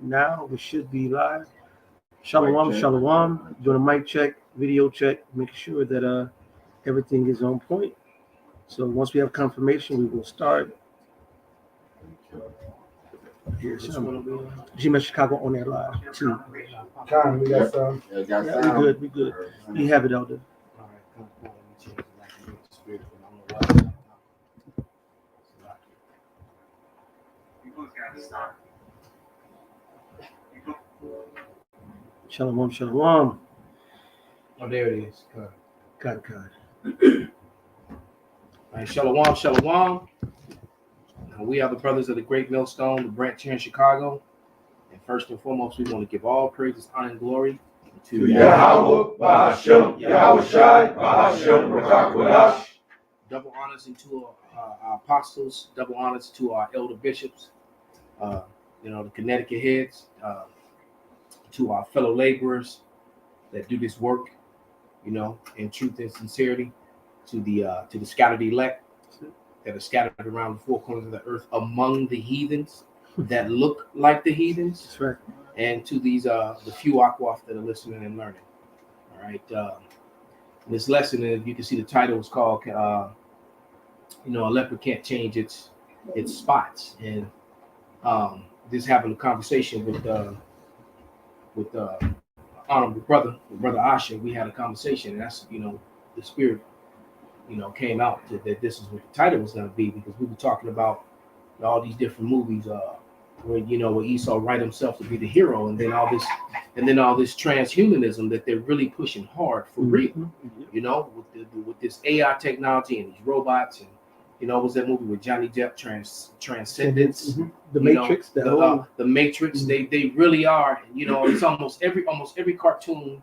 now. We should be live. Shalom, shalom. Doing a mic check, video check, making sure that everything is on point. So once we have confirmation, we will start. Here's some GMS Chicago on air live too. Con, we got some. Yeah, we good. You have it, Elder. Shalom, shalom. Oh, there it is. God. All right, shalom, shalom. Now, we are the brothers of the Great Millstone, the branch here in Chicago. And first and foremost, we want to give all praises, honor, and glory to Yahweh, Bahashem, Yahweh Shai, Bahashem, Rakakwadash. Double honors to our apostles, double honors to our elder bishops, the Connecticut heads, to our fellow laborers that do this work, in truth and sincerity, to the scattered elect that are scattered around the four corners of the earth among the heathens that look like the heathens. That's right. And to these the few Akwaf that are listening and learning. All right. This lesson, you can see the title is called a leopard can't change its spots. And just having a conversation with honorable brother Asha, we had a conversation, and that's the spirit came out that this is what the title was going to be, because we were talking about all these different movies where Esau write himself to be the hero, and then all this transhumanism that they're really pushing hard for real, with this AI technology and these robots, and was that movie with Johnny Depp, Transcendence, the Matrix, the Matrix. They really are, it's almost every cartoon,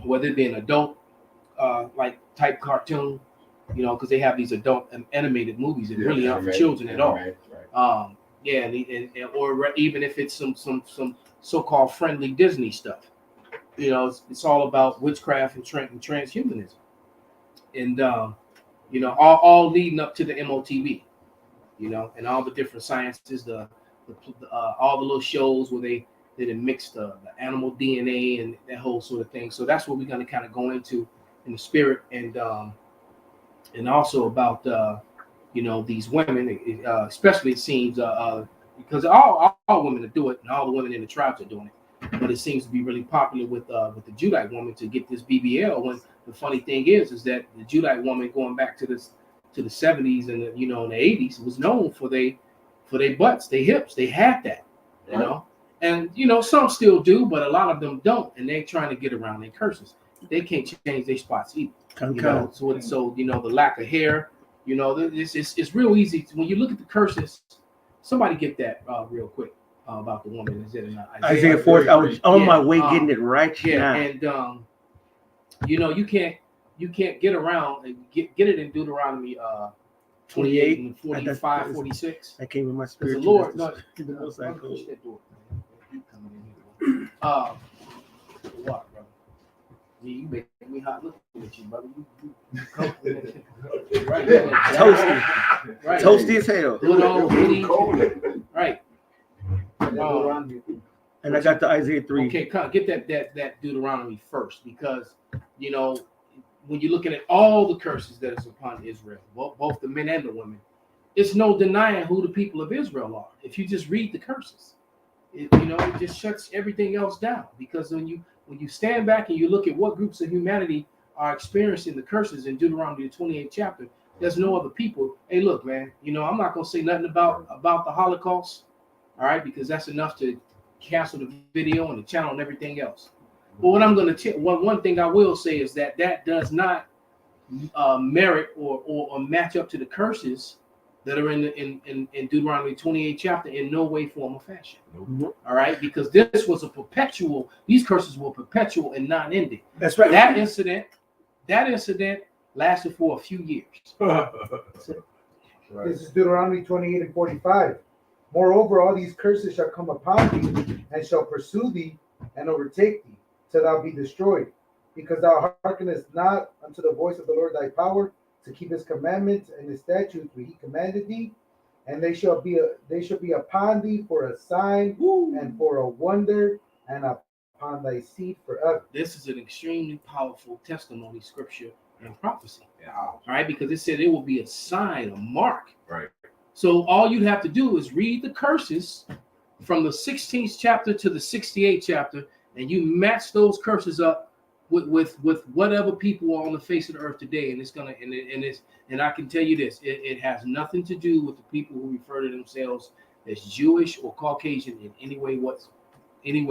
whether it be an adult like type cartoon, because they have these adult animated movies that really aren't for children at all. Right. Or even if it's some so-called friendly Disney stuff, it's all about witchcraft and transhumanism, and all leading up to the MOTB, and all the different sciences, all the little shows where they mix the animal DNA and that whole sort of thing. So that's what we're going to kind of go into in the spirit, and also about these women, especially it seems because all women do it, and all the women in the tribes are doing it, but it seems to be really popular with the Judite woman to get this BBL. When the funny thing is that the Judite woman, going back to the 70s and in the 80s, was known for they butts, they hips, they had that, and some still do, but a lot of them don't, and they're trying to get around their curses. They can't change their spots either. So the lack of hair, it's real easy when you look at the curses. Somebody get that real quick about the woman. Is it Isaiah 4? I was on my way getting it right now. And you can't get around and get it in Deuteronomy 28 and 45, 46. That came in my spirit. The Lord, what, brother? You make me hot looking at you, brother. Toasty. Right. Toasty as hell. Right. And I got the Isaiah 3. Okay, get that Deuteronomy first, because when you're looking at all the curses that is upon Israel, both the men and the women, it's no denying who the people of Israel are. If you just read the curses, it just shuts everything else down, because when you stand back and you look at what groups of humanity are experiencing the curses in Deuteronomy the 28th chapter, there's no other people. Hey, look, man, I'm not going to say nothing about the Holocaust, all right, because that's enough to cancel the video and the channel and everything else. But what I'm going to one thing I will say is that does not merit or match up to the curses that are in Deuteronomy 28th chapter in no way, form, or fashion. Nope. All right, because this was these curses were perpetual and non-ending. That's right. That incident lasted for a few years. Right. This is Deuteronomy 28 and 45. Moreover, all these curses shall come upon thee, and shall pursue thee, and overtake thee, till thou be destroyed, because thou hearkenest not unto the voice of the Lord thy power, to keep his commandments and his statutes which he commanded thee, and they shall be upon thee for a sign and for a wonder, and upon thy seed forever. This is an extremely powerful testimony, scripture, and prophecy. Yeah. All right, because it said it will be a sign, a mark. Right. So all you'd have to do is read the curses from the 16th chapter to the 68th chapter, and you match those curses up with whatever people are on the face of the earth today, and it's gonna and I can tell you this, it has nothing to do with the people who refer to themselves as Jewish or Caucasian in any way,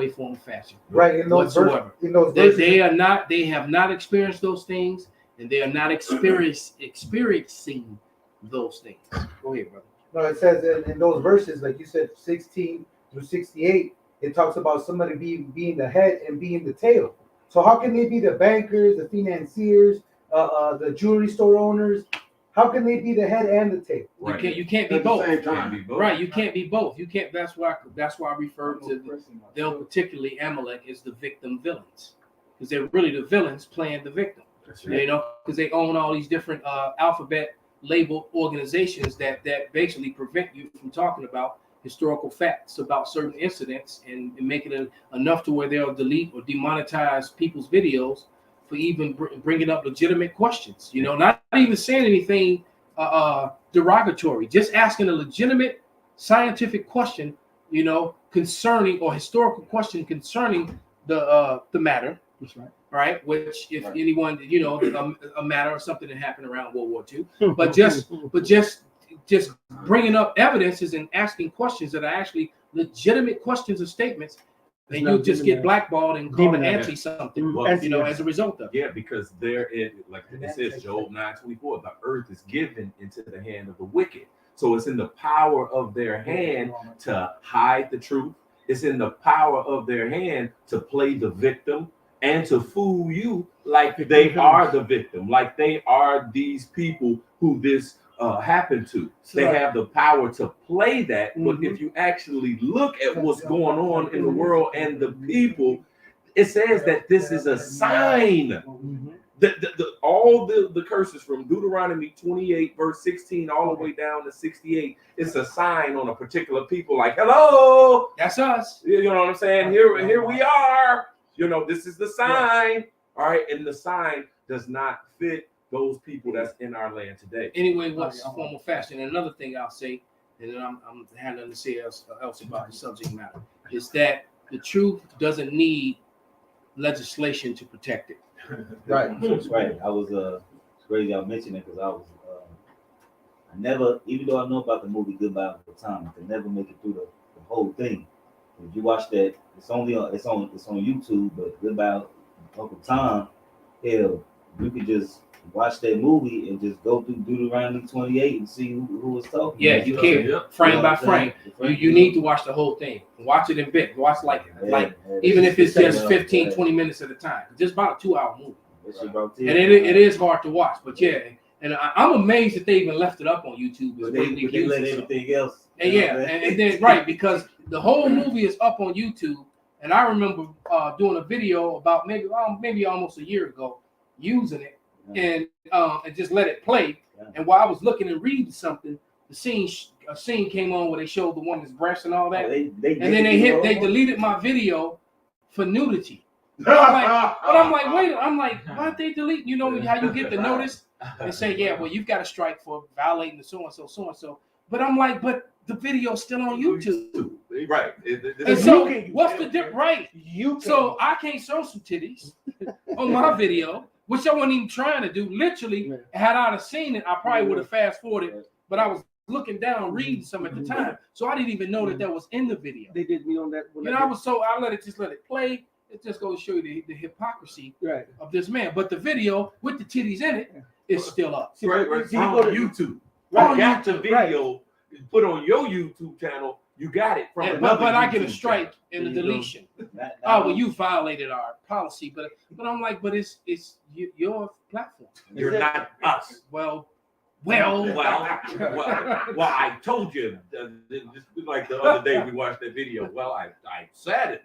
form, or fashion. Right, in those whatsoever. verses, They have not experienced those things, and they are not experiencing those things. Go ahead, brother. No, it says in those verses, like you said, 16 through 68, it talks about somebody being the head and being the tail. So how can they be the bankers, the financiers, the jewelry store owners? How can they be the head and the tail? Right. You can't be At the both. same time. Right, you can't be both. You can't. That's why I refer to them, particularly Amalek, as the victim villains, because they're really the villains playing the victim. That's You know, because they own all these different alphabet labeled organizations that basically prevent you from talking about historical facts about certain incidents and making it enough to where they'll delete or demonetize people's videos for even bringing up legitimate questions. You know, not even saying anything derogatory, just asking a legitimate scientific question, you know, concerning or historical question concerning the matter. That's right. Right, which if Right. anyone, you know, a matter or something that happened around World War II, but just bringing up evidences and asking questions that are actually legitimate questions or statements, and you just get blackballed and called an Demonized. anti-something, Well, you know, as a result of it. Yeah, because like it says, Job 9:24, the earth is given into the hand of the wicked. So it's in the power of their hand to hide the truth. It's in the power of their hand to play the victim and to fool you like they are the victim, like they are these people who this happened to. They have the power to play that. But if you actually look at what's going on in the world and the people, it says that this is a sign. All the curses from Deuteronomy 28 verse 16 all the way down to 68, it's a sign on a particular people, like, hello, That's us. you know what I'm saying? Here we are. You know, this is the sign. All right, and the sign does not fit those people that's in our land today. Anyway, what's formal fashion? And another thing I'll say, and then I'm had nothing to say else about the subject matter, is that the truth doesn't need legislation to protect it. Right. That's right. I was it's crazy y'all mentioned it because I was I never, even though I know about the movie Goodbye Uncle Tom, I could never make it through the whole thing. If you watch that, it's on YouTube, but Goodbye Uncle Tom, hell, you could just watch that movie and just go through Deuteronomy 28 and see who was talking. Yeah, you can, frame by frame. You need to watch the whole thing. Watch it in bits. Watch like even if it's just 15, 20 minutes at a time. Just about a 2-hour movie. And it is hard to watch, but yeah. And I'm amazed that they even left it up on YouTube. But they let everything else. And yeah, and then right, because the whole movie is up on YouTube. And I remember doing a video about maybe almost a year ago using it and just let it play. Yeah. And while I was looking and reading something, a scene came on where they showed the woman's breast and all that. And then they deleted my video for nudity. I'm like, why'd they delete? You know how you get the notice and say, yeah, well, you've got a strike for violating the so and so. But I'm like, but the video's still on YouTube. Right. And so what's the difference? Right. So I can't show some titties on my video, which I wasn't even trying to do. Literally, had I have seen it, I probably would have fast forwarded, but I was looking down, reading some at the time. So I didn't even know that was in the video. They did me on that. I let it play. It just goes to show you the hypocrisy of this man. But the video with the titties in it is still up. Right. It's on YouTube. You got the video put on your YouTube channel. You got it from but I get a strike in the deletion. Well, you violated our policy, but I'm like, but it's your platform. You're not us. Well, I told you, just like the other day we watched that video. Well, I said it.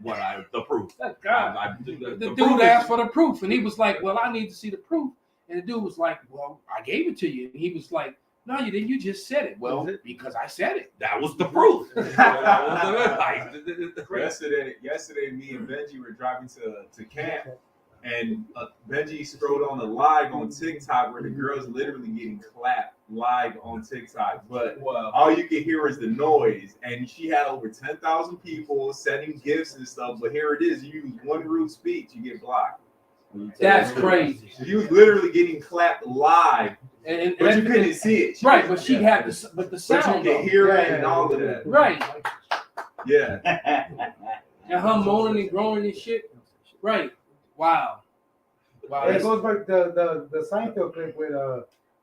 The proof. The dude asked for the proof, and he was like, "Well, I need to see the proof." And the dude was like, "Well, I gave it to you." And he was like, No, you didn't. You just said it. Well, Was it? because I said it. That was the proof. Yesterday, me and Benji were driving to camp, and Benji scrolled on a live on TikTok where the girl's literally getting clapped live on TikTok, but all you can hear is the noise. And she had over 10,000 people sending gifts and stuff. But here it is: you use one rude speech, you get blocked. That's crazy. She was literally getting clapped live, And but you couldn't see it. Right, but she had the But you sound. can hear it and all of that. Right. Yeah. And her moaning and groaning and shit. Right. Wow. Wow. It goes back the Seinfeld clip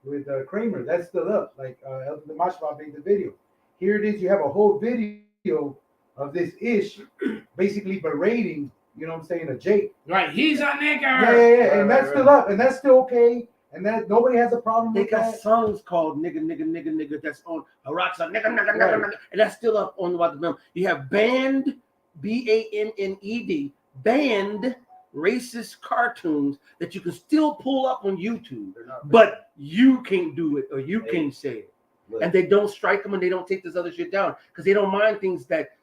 with Kramer. That's still up. Like the Mashba made the video. Here it is. You have a whole video of this ish, basically berating. You know what I'm saying? A Jake. Right. He's a nigger. Yeah. And that's still up, and that's still okay. And that nobody has a problem They with got that. songs called nigga that's on Haratsa nigga, and that's still up on what the You have banned BANNED banned racist cartoons that you can still pull up on YouTube, but you can't do it or you can't say it, and they don't strike them and they don't take this other shit down because they don't mind things that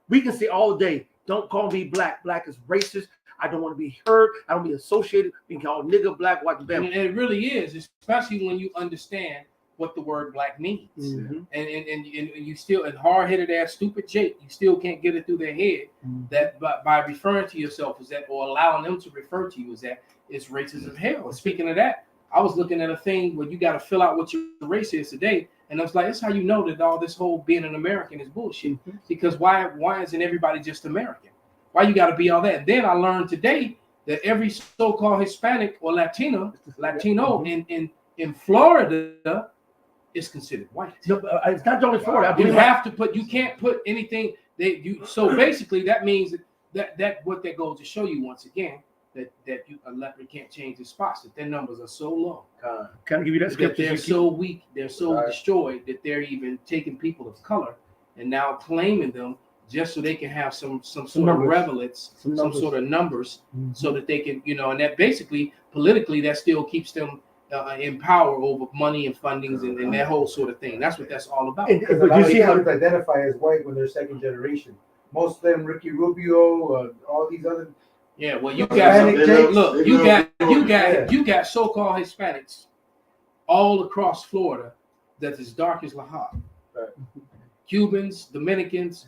we can say all day. Don't call me black. Black is racist. I don't want to be hurt. I don't want to be associated being called nigga, black, white, bam. And it really is, especially when you understand what the word black means. Mm-hmm. And you still, and hard-headed ass stupid Jake, you still can't get it through their head that by referring to yourself as that, or allowing them to refer to you as that, it's racism hell. And speaking of that, I was looking at a thing where you got to fill out what your race is today. And I was like, that's how you know that all this whole being an American is bullshit. Because why isn't everybody just American? Why you got to be all that? And then I learned today that every so-called Hispanic or Latino in Florida is considered white. No, it's not only Florida. You have to put. You can't put anything. So basically, that means that what that goes to show you once again that a leopard can't change his spots. That their numbers are so low. Can I give you that That they're so weak. They're so destroyed that they're even taking people of color and now claiming them just so they can have some sort of relevance, some sort of numbers, so that they can, and that basically politically that still keeps them in power over money and fundings and that whole sort of thing. That's what that's all about. But you see how they identify as white when they're second generation. Most of them, Ricky Rubio, all these other. Yeah, well, you got look, you got so-called Hispanics all across Florida that's as dark as Lahab. Right. Cubans, Dominicans,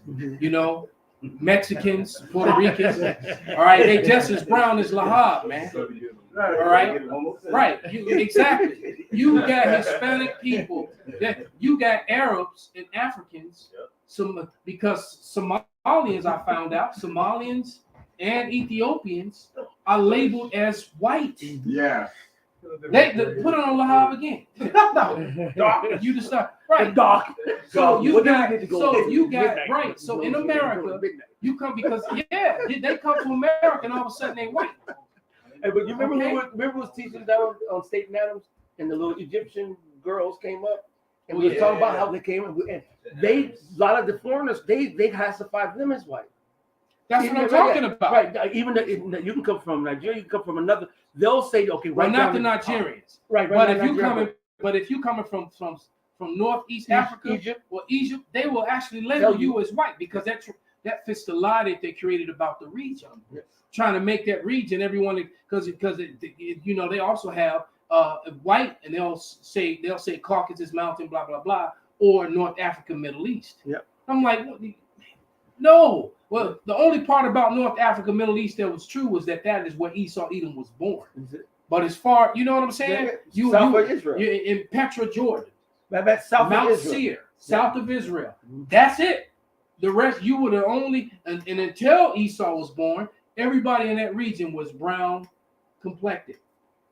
Mexicans, Puerto Ricans. All right, they just as brown as Lahab, man. All right, right. Exactly. You got Hispanic people. You got Arabs and Africans. Because Somalians, I found out, Somalians and Ethiopians are labeled as white. Yeah. They put it on Lahab again. Dark. You just start right. Dark. So you got. So you got right. So in America, you come because they come to America and all of a sudden they white. Hey, but you remember who was teaching that on State and Adams, and the little Egyptian girls came up, and we were talking about how they came up, and a lot of the foreigners they classified them as white. That's what I'm talking about. Right. Even you can come from Nigeria, you can come from another. They'll say, okay, well, not the Nigerians. Right. But if you coming from Northeast Africa or Egypt, they will actually label you as white because that fits the lie that they created about the region. Yes. Trying to make that region everyone because they also have white and they'll say Caucasus Mountain, blah blah blah, or North Africa, Middle East. Yep. I'm like, no. Well, the only part about North Africa, Middle East that was true was that is where Esau Edom was born. But as far, you know what I'm saying? South of Israel. You're in Petra, Jordan. That's south Mount of Israel. Seir, south of Israel. That's it. The rest, you were the only, and until Esau was born, everybody in that region was brown complected.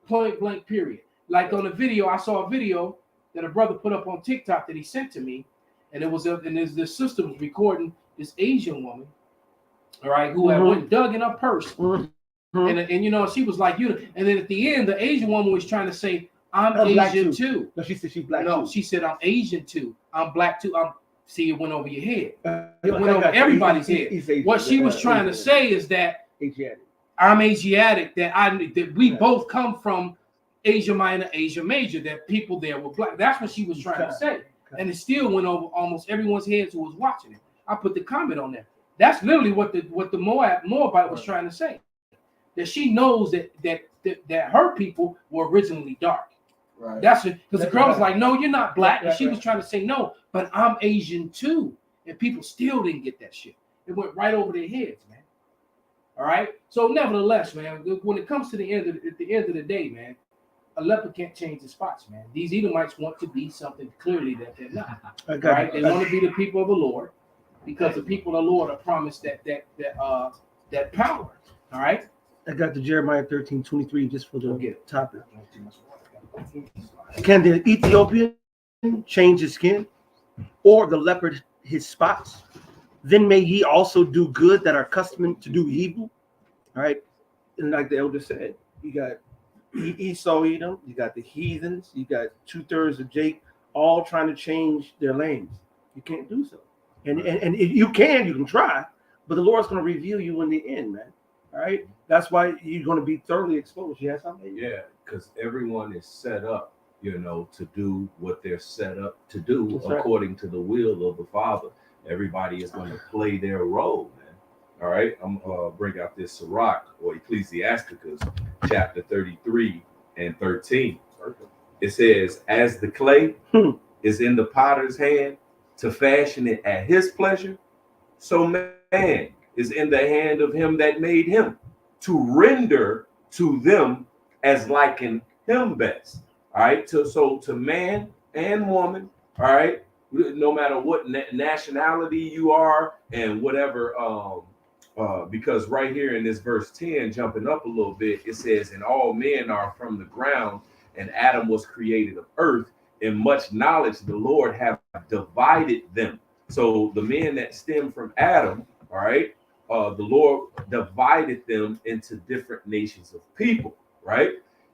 Point blank, period. Like on a video, I saw a video that a brother put up on TikTok that he sent to me, and the sister was recording this Asian woman, all right, who had went dug in her purse, and she was like, and then at the end, the Asian woman was trying to say, I'm Asian too. No, she said she's black. No, too. she said I'm Asian too. I'm black too. See, it went over your head. It went over everybody's head. What she was trying to say is that Asiatic. I'm Asiatic. That we both come from Asia Minor, Asia Major, that people there were black. That's what she was trying to say. And it still went over almost everyone's heads who was watching it. I put the comment on there. That's literally what the Moabite was trying to say. That she knows that her people were originally dark. Right. That's it. Because the girl was like, no, you're not black. And she was trying to say, no, but I'm Asian too. And people still didn't get that shit. It went right over their heads, man. All right. So nevertheless, man, when it comes to the end of the day, man, a leopard can't change the spots, man. These Edomites want to be something clearly that they're not. Right? They want to be the people of the Lord, because the people of the Lord are promised that power. All right. I got the Jeremiah 13:23 just for the Okay. topic. Can the Ethiopian change his skin, or the leopard his spots? Then may ye also do good that are accustomed to do evil. All right. And like the elder said, you got Esau, Edom, you got the heathens, you got 2/3 of Jake, all trying to change their lanes. You can't do so. And if you can try, but the Lord's going to reveal you in the end, man. All right. That's why you're going to be thoroughly exposed. You have something? Yeah, because everyone is set up, to do what they're set up to do. That's right. According to the will of the Father. Everybody is going to play their role, man. All right, I'm bring out this Sirach or Ecclesiasticus chapter 33 and 13. It says, as the clay is in the potter's hand to fashion it at his pleasure, so man is in the hand of him that made him to render to them as liking him best. All right, so to man and woman, all right, no matter what nationality you are and whatever, because right here in this verse 10, jumping up a little bit, it says, and all men are from the ground, and Adam was created of earth. In much knowledge, the Lord have divided them. So the men that stem from Adam, all right, the Lord divided them into different nations of people, right?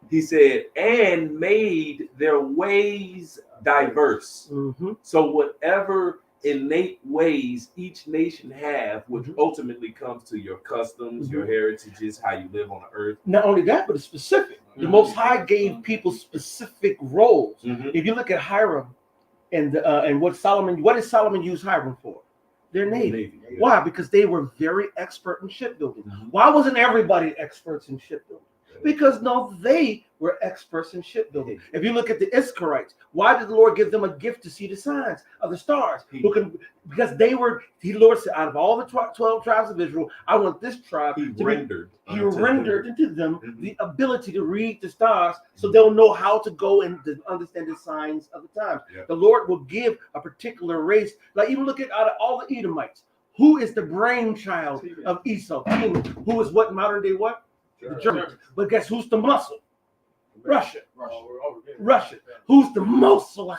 He said, and made their ways diverse. Mm-hmm. So whatever innate ways each nation have, which ultimately comes to your customs, your heritages, how you live on the earth. Not only that, but it's specific. The Most High gave people specific roles. If you look at Hiram and what did Solomon use Hiram for? Their navy. Yeah. Why? Because they were very expert in shipbuilding. Why wasn't everybody experts in shipbuilding? Because they were experts in shipbuilding. If you look at the Issacharites, why did the Lord give them a gift to see the signs of the stars? Because the Lord said, out of all the 12 tribes of Israel, I want this tribe He rendered into them the ability to read the stars, so they'll know how to go and to understand the signs of the times. Yeah. The Lord will give a particular race. Like even look at out of all the Edomites, who is the brainchild of Esau? Who is what modern day what? The Germans. But guess who's the muscle? Russia. Russia. Who's the muscle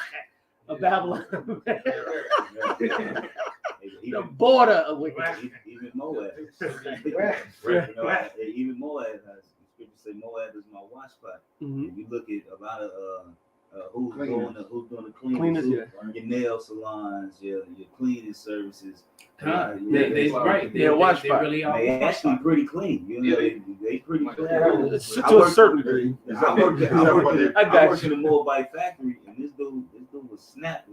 of Babylon? The border of wicked. Even Moab. Even Moab has scripture say Moab is my watch spot. If you look at a lot of who's doing the cleaners, your nail salons, your cleaning services. They're watch spot. They actually pretty clean. They pretty clean. To a certain degree. I work in a Moabite factory, and this dude was snapped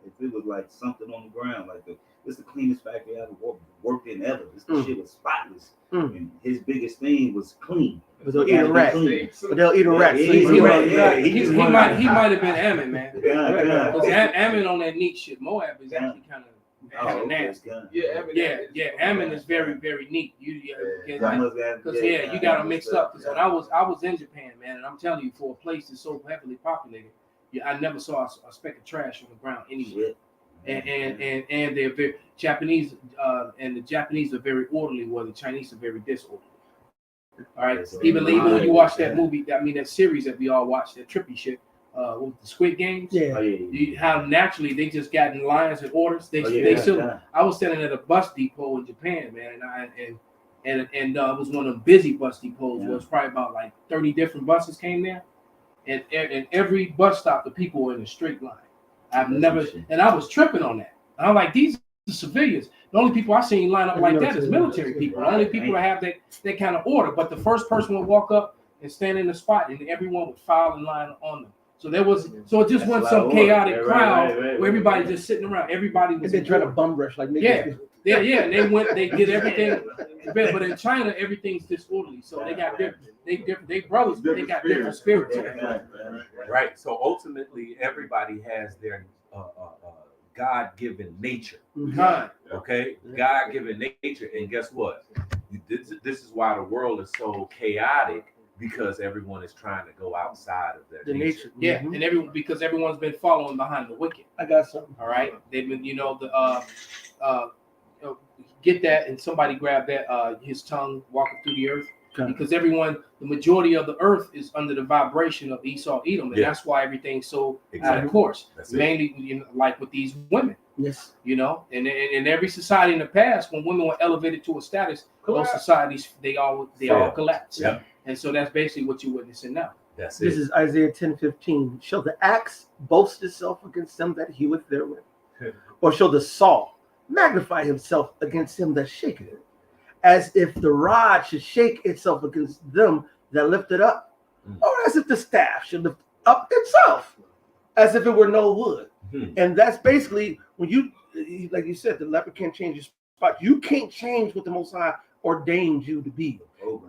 if it was like something on the ground, like it's the cleanest factory I ever worked in ever. This shit was spotless, and his biggest thing was clean. But they'll eat a rat. He might have been Ammon, man. Because Ammon on that neat shit. Moab is actually kind of nasty. Yeah. Ammon is very, very neat. You got to mix up. Because when I was in Japan, man, and I'm telling you, for a place that's so heavily populated, I never saw a speck of trash on the ground anywhere. And they're very Japanese, and the Japanese are very orderly, while the Chinese are very disorderly. All right. Even when you watch that movie, that series that we all watched, that trippy shit, with the Squid Games. How naturally they just got in lines and orders. I was standing at a bus depot in Japan, man, and it was one of the busy bus depots. Where it was probably about like 30 different buses came there, and every bus stop the people were in a straight line. I was tripping on that. And I'm like, these are civilians. The only people I seen line up like that is military people. The only people that have that kind of order. But the first person would walk up and stand in the spot, and everyone would file in line on them. So it just That's wasn't a lot some of work. chaotic Right, crowd right, where everybody just sitting around. Everybody was They've been trying to bum rush like niggas. yeah, and they did everything. But in China, everything's disorderly. So they got they brothers, but they got different spirits. Right. So ultimately, everybody has their God-given nature. Kind. Okay, God-given nature, and guess what? This is why the world is so chaotic, because everyone is trying to go outside of their The nature. Yeah, Mhm. and because everyone's been following behind the wicked. I got something. All right, they've been, get that, and somebody grab that, his tongue walking through the earth, Okay. because the majority of the earth is under the vibration of Esau, Edom, and that's why everything's so out of course. That's it. Mainly, like with these women, Yes. and in every society in the past, when women were elevated to a status, those societies they all collapsed. Yep. And so that's basically what you're witnessing now. That's This it. is Isaiah 10:15. Shall the axe boast itself against them that heweth therewith? Or shall the saw magnify himself against him that shaketh it? As if the rod should shake itself against them that lift it up, or as if the staff should lift up itself, as if it were no wood. And that's basically when you, like you said, the leopard can't change your spot. You can't change what the Most High ordained you to be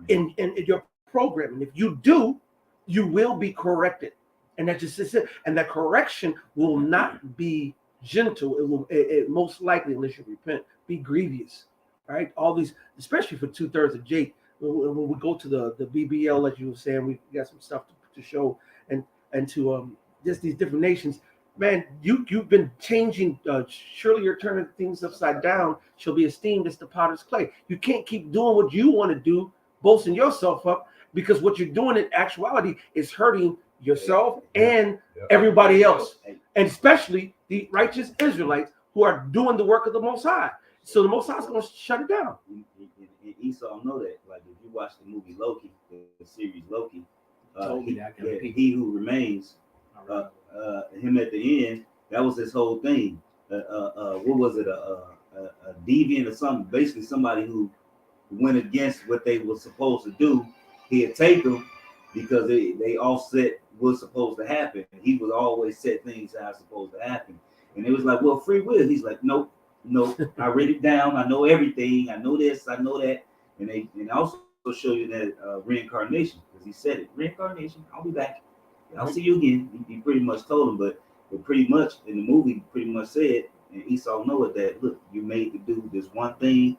in your program. And if you do, you will be corrected. And that just is it. And that correction will not be gentle. It most likely, unless you repent, be grievous. Right? All these, especially for 2/3 of Jake. When we go to the BBL, like you were saying, we got some stuff to show and to just these different nations. Man, you've been changing. Surely you're turning things upside down. Shall be esteemed as the potter's clay. You can't keep doing what you want to do, boasting yourself up, because what you're doing in actuality is hurting yourself and everybody else, and especially the righteous Israelites who are doing the work of the Most High. So the Most High is going to shut it down. And Esau know that. Like if you watch the movie Loki, the series Loki, he who remains, him at the end, that was his whole thing. What was it? A deviant or something? Basically, somebody who went against what they were supposed to do. He'd take them because they offset what's supposed to happen. He would always set things how it's supposed to happen. And it was like, well, free will. He's like, nope. I read it down. I know everything. I know this. I know that. And they also show you that reincarnation, because he said it. Reincarnation. I'll be back. I'll see you again. He pretty much told him, but pretty much in the movie, pretty much said, and Esau know it, that look, you made to do this one thing.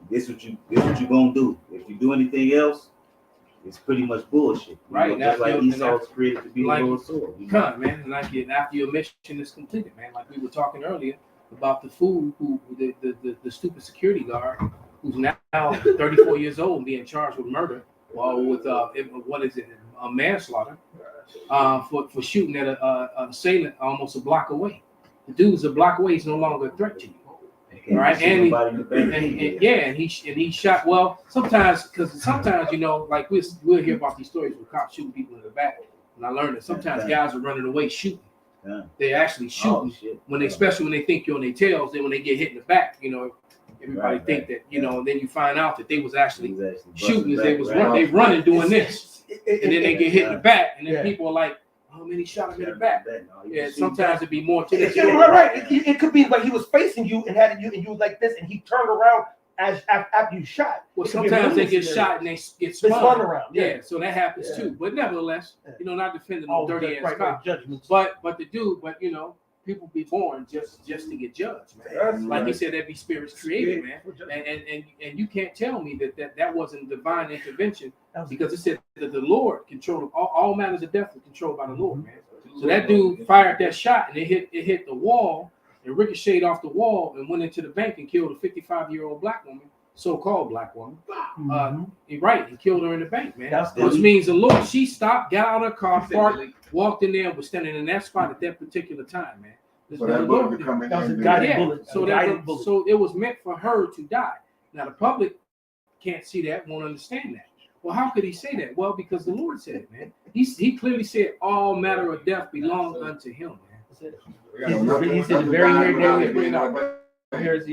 This what you gonna do. If you do anything else, it's pretty much bullshit. Right. Just like Esau's created to be like, a little sword. Man. And like after your mission is completed, man. Like we were talking earlier about the fool the stupid security guard who's now 34 years old and being charged with murder, or with manslaughter, for shooting at a assailant almost a block away. The dude's a block away. He's no longer a threat to you. All right, and he shot. Well, sometimes like we'll hear about these stories where cops shooting people in the back, and I learned that sometimes guys are running away shooting. They're actually shooting especially when they think you're on their tails. Then when they get hit in the back, everybody think that and then you find out that they was actually shooting as they was running doing this, and then they get hit in the back, and then people are like, oh man, he shot him in the back. Yeah, sometimes it'd be more to this. Right. It could be like he was facing you and had you, and you was like this, and he turned around as after you shot. Well, sometimes they get shot and they get spun around. Yeah, so that happens too. But nevertheless, not defending the dirty ass cop. Judgments. But people be born just to get judged, man. Like he said, every spirit's created, man. And you can't tell me that wasn't divine intervention, because it said that the Lord controlled all matters of death, was controlled by the Lord, man. So that dude fired that shot and it hit the wall and ricocheted off the wall and went into the bank and killed a 55-year-old black woman, so-called black woman. Right, he killed her in the bank, man. Which means the Lord, she stopped, got out of her car, parked, walked in there, and was standing in that spot at that particular time, man. So that bullet could come in there. So it was meant for her to die. Now the public can't see that, won't understand that. Well, how could he say that? Well, because the Lord said it, man. He clearly said all matter of death belongs unto him, man. He said the very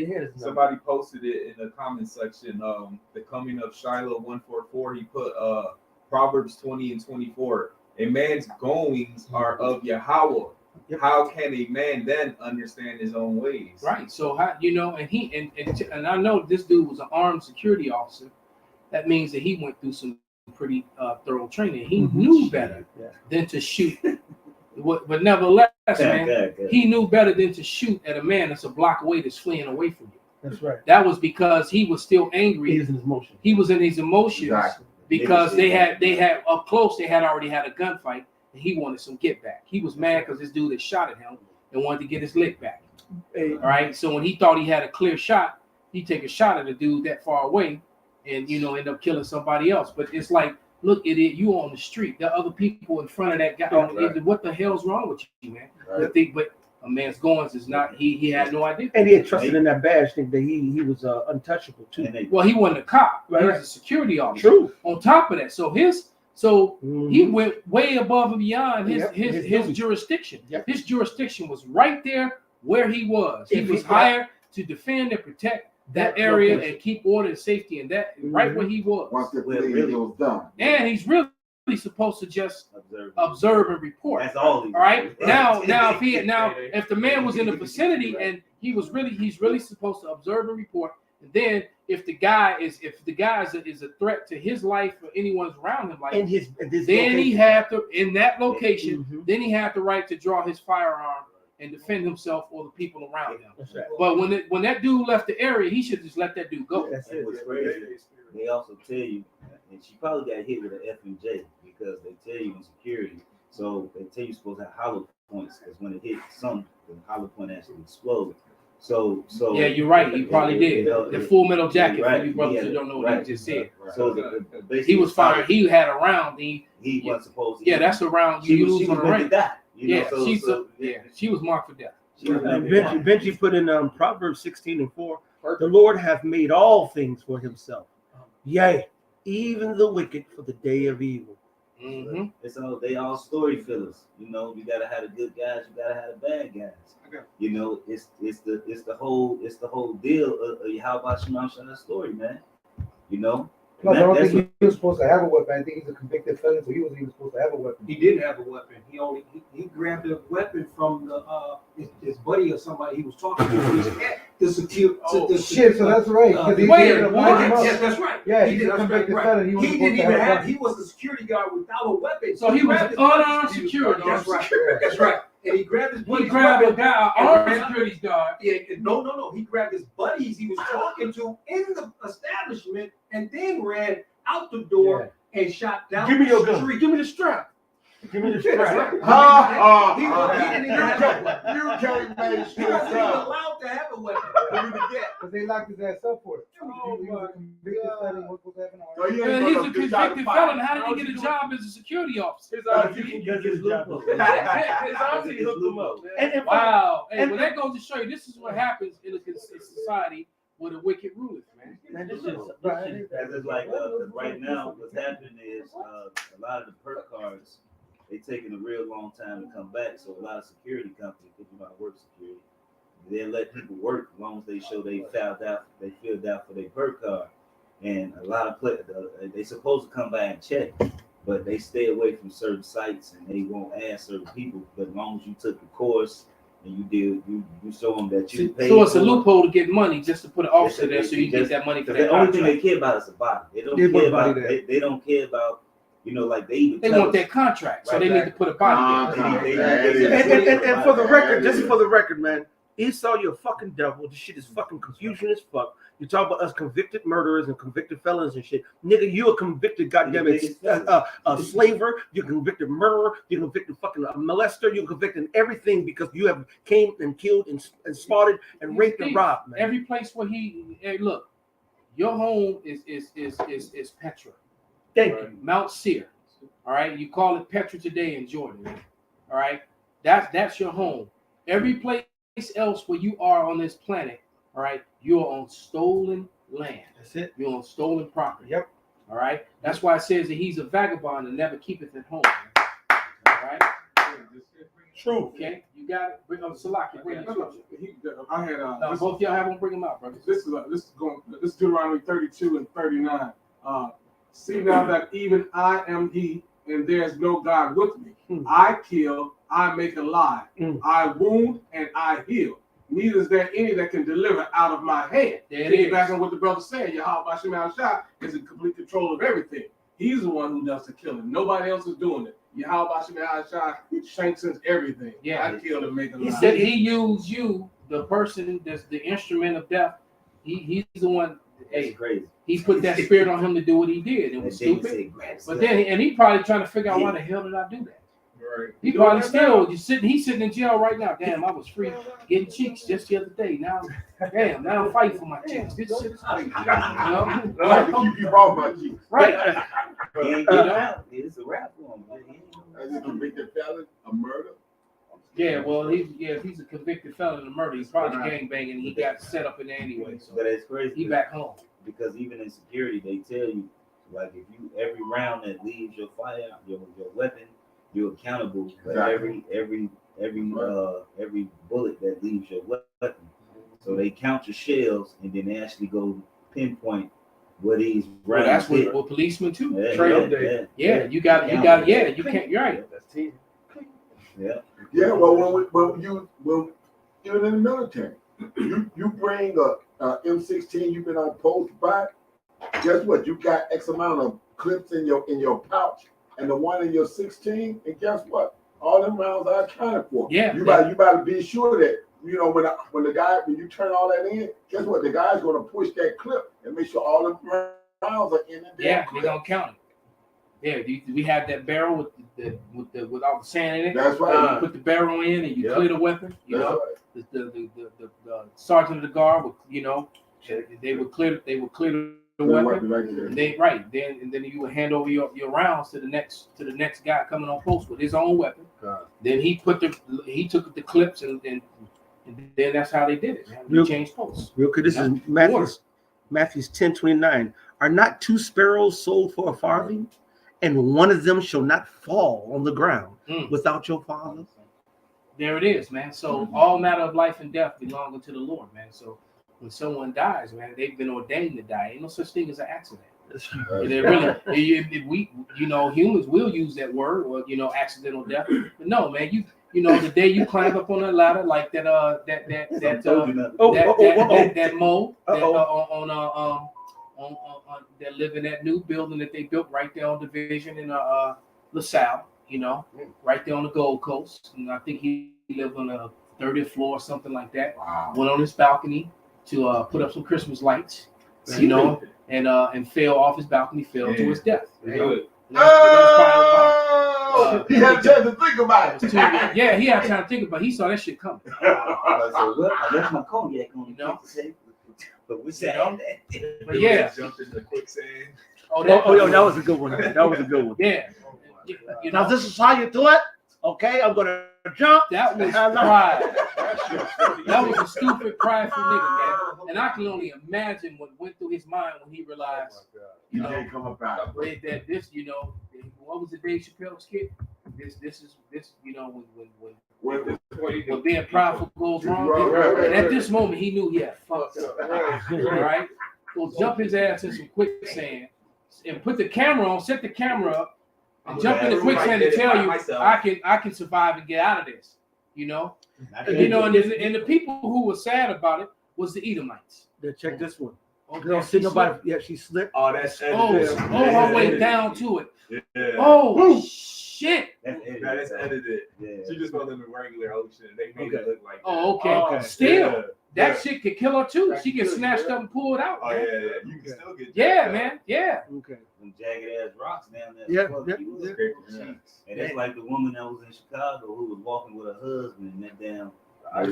here. Somebody posted it in the comment section. The coming of Shiloh 144. He put Proverbs 20 and 24. A man's goings are of Yahweh. How can a man then understand his own ways? Right. So how and I know this dude was an armed security officer. That means that he went through some pretty thorough training. He knew better than to shoot. But nevertheless, man, he knew better than to shoot at a man that's a block away that's fleeing away from you. That's right. That was because he was still angry. He was in his emotions. He was in his emotions Exactly. because they had up close. They had already had a gunfight, and he wanted some get back. He was mad because this dude had shot at him and wanted to get his lick back. All right. So when he thought he had a clear shot, he take a shot at the dude that far away, and end up killing somebody else. But it's like, look, idiot, you on the street. There are other people in front of that guy. Right. What the hell's wrong with you, man? Right. But a man's goings is not. He had no idea. And he had trusted in that badge, think that he was untouchable too. Well, he wasn't a cop. He was a security officer. True. On top of that, he went way above and beyond his jurisdiction. Yep. His jurisdiction was right there where he was. He was hired to defend and protect that area and keep order and safety in that right where he was. Once the bleeding was done. And he's really supposed to just observe and report. That's all. All right. Now if the man was in the vicinity and he's really supposed to observe and report. And then if the guy is a threat to his life or anyone's around him, like In his then location. he had to in that location. Then he had the right to draw his firearm and defend himself or the people around him. That's right. But when that dude left the area, he should just let that dude go. That's it. What's crazy, they also tell you, and she probably got hit with an F and J because they tell you in security. So they tell you supposed to have hollow points because when it hits something, the hollow point actually explodes. So Yeah, you're right. He probably did. The Full Metal Jacket, right, for you brothers he who don't know what he just said. So He was fired. He had a round. He wasn't supposed to. Yeah, that's a round She you was lose on the meant to rank. die. She was marked for death. Benji put in Proverbs 16:4. The Lord hath made all things for himself. Yea, even the wicked for the day of evil. Mm-hmm. They all story fillers. You gotta have the good guys, you gotta have the bad guys. It's the whole deal of how about Shema story, man. No, I don't think he was supposed to have a weapon. I think he's a convicted felon, so he wasn't even supposed to have a weapon. He didn't have a weapon. He grabbed a weapon from his buddy or somebody he was talking to. The security. Shit, so that's right. Yes, that's right. Yeah, he he's did. a That's convicted right. felon. He He wasn't didn't supposed to even have a have. weapon. He was a security guard without a weapon. So he was grabbed his unarmed buddy. security. That's right. That's right. And he grabbed his He buddy's grabbed a weapon. guy, an armed security guard. Yeah, no. He grabbed his buddies he was talking to in the establishment and then ran out the door and shot down Give me your the gun. street. Give me the strap. Give me the strap. He didn't even have a weapon. You can't make He wasn't even allowed to have a weapon. Because they locked his ass up for it. He was a convicted felon. He wasn't supposed to have an arm. Man, he's a convicted felon. How did he get a job as a security officer? His auntie hooked him up. And Wow. Hey, well, that goes to show you this is what happens in a society with a wicked ruler, man. It's like right now, what's happening is a lot of the perk cards, they taking a real long time to come back. So a lot of security companies, if you want to work security, they let people work as long as they show they filled out for their perk card. And a lot of they supposed to come by and check, but they stay away from certain sites and they won't ask certain people. But as long as you took the course and you show them that you paid. So it's a loophole to get money just to put an officer there so you get that money for that. The only thing they care about is the body. They don't care about. They don't care about. Like they want that contract, so they need to put a body there. And for the record, just for the record, man, Esau, you're a fucking devil. This shit is fucking confusion as fuck. You talk about us convicted murderers and convicted felons and shit. Nigga, you a convicted goddamn slaver. You're a convicted murderer. You're a convicted fucking molester. You're convicted everything because you have came and killed and spotted and raped and robbed, man. Every place where look, your home is Petra. Thank you. Mount Seir. All right. You call it Petra today in Jordan. All right. That's your home. Every place else where you are on this planet, all right, you're on stolen land. That's it. You're on stolen property. Yep. All right. That's why it says that he's a vagabond and never keepeth at home. All right. True. Okay. You got it. Bring up Salaki. Bring it. I had No, both y'all have them. Bring them out, brother. this is Deuteronomy 32 and 39. See now that even I am he, and there's no God with me. I kill, I make alive. I wound, and I heal. Neither is there any that can deliver out of my hand. Back on what the brother said, Yahweh Shema Shah is in complete control of everything. He's the one who does the killing. Nobody else is doing it. Yahweh Shema Shah strengthens everything. Yeah. I kill and make alive. He said he used you, the person that's the instrument of death. He's the one. That's crazy. He put that spirit on him to do what he did. It was stupid. But then, and he probably trying to figure out why the hell did I do that? Right. He probably still he's sitting in jail right now. Damn, I was free getting cheeks just the other day. Now, damn, now I'm fighting for my cheeks. This shit's crazy. I like to keep you off my cheeks. Right. It's a rap for him. As a convicted felon, a murder. Yeah, well, if he's a convicted felon of murder, he's probably gangbanging. And he got set up in there anyway. So But it's crazy. he back home. Because even in security, they tell you, like, if you every round that leaves your firearm, your weapon, you're accountable for every bullet that leaves your weapon. So they count your shells and then they actually go pinpoint where these rounds. Well, that's hit. what policemen too. Yeah, You got. Yeah, you can't. You're right. Yeah. Yeah, well, when you're in the military, you bring a M16 you've been on post by. Guess what? You got X amount of clips in your pouch, and the one in your 16. And guess what? All them rounds are accounted for. Yeah. You better be sure that when you turn all that in, guess what? The guy's gonna push that clip and make sure all the rounds are in the Yeah, clip. they're gonna count it. Yeah, we have that barrel with all the sand in it. That's right. You put the barrel in and you clear the weapon. You That's know, right. the sergeant of the guard would, they would clear the weapon. Right there. Then you would hand over your rounds to the next guy coming on post with his own weapon. Then he took the clips and then that's how they did it. They changed posts. Real quick, this is Matthew's 10:29. Are not 2 sparrows sold for a farthing, and one of them shall not fall on the ground without your Father? There it is, man. So all matter of life and death belong unto the Lord, man. So when someone dies, man, they've been ordained to die. Ain't no such thing as an accident. They really, humans will use that word, or accidental death. But no, man, the day you climb up on that ladder, like that mole that live in that new building that they built right there on Division in LaSalle, right there on the Gold Coast. And I think he lived on the 30th floor or something like that. Wow. Went on his balcony to put up some Christmas lights, and fell off his balcony, fell to his death. He had time to think about it. Yeah, he had time to think about it. He saw that shit coming. I left my cognac on but we said But yeah. Jumped in the quicksand. That was a good one. That was a good one. Yeah. Now this is how you do it. Okay, I'm gonna jump. That was pride. That was a stupid, prideful nigga, man. And I can only imagine what went through his mind when he realized, Come about it. that this, what was the Dave Chappelle skit? This is when being prideful goes wrong. And at this moment, he knew he had fucked up. Right? So jump his ass in some quicksand and put the camera on, set the camera up, and jump in the quicksand and tell you, I can survive and get out of this. And the people who were sad about it was the Edomites. Yeah, check this one. Okay, Girl, see nobody. Yeah, she slipped. Oh, that's her way down to it. Yeah. Oh shit! That's edited. Yeah. She just fell in the regular ocean. They made it look like that. Oh, okay. Still, that shit could kill her too. She get snatched up and pulled out. Oh man. yeah. You can still get. Yeah, man. Yeah. Okay. Them jagged ass rocks down there. Yeah. And that's like the woman that was in Chicago who was walking with her husband and that damn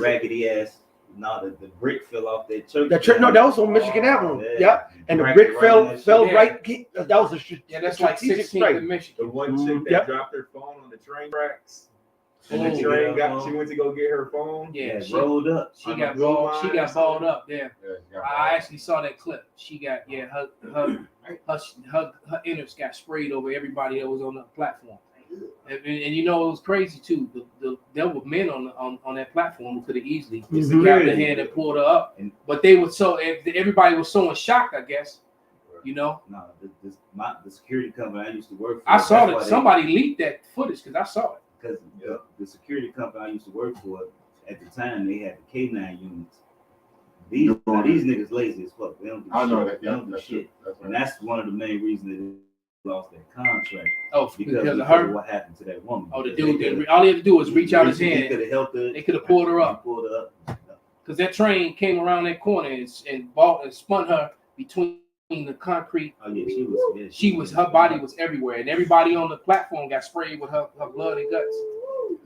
raggedy ass. No, the brick fell off that church. The church, no, that was on Michigan Avenue. Yeah. And the brick fell right. That was a that's like 16th in Michigan. The one chick that dropped her phone on the train tracks. And the train she went to go get her phone. Yeah, she rolled up. She got balled up there. I actually saw that clip. She got her innards got sprayed over everybody that was on the platform. And it was crazy too. There were men on that platform who could have easily just grabbed her hand and pulled her up. But they were everybody was so in shock, I guess, You know, No, the security company I used to work for. I saw that somebody leaked that footage because I saw it. Because the security company I used to work for at the time, they had the K9 units. These niggas lazy as fuck. They don't do shit. They don't do shit. And that's one of the main reasons they lost their contract. Oh, because of of her. what happened to that woman. Oh, the dude. All he had to do was reach out his hand. They could have helped her. They could have pulled her up. Pulled her up. Because that train came around that corner and spun her between the concrete. Oh yeah, she was her body was everywhere, and everybody on the platform got sprayed with her blood and guts.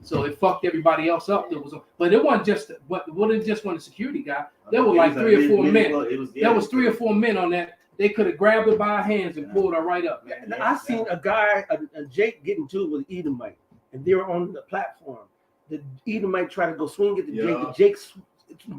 So it fucked everybody else up. But it wasn't just one security guy. There were like 3 or 4 men. There was 3 or 4 men on that. They could have grabbed her by her hands and pulled her right up. Man. I seen a guy, a Jake, getting to it with Edomite, and they were on the platform. The Edomite tried to go swing at the Jake. The Jake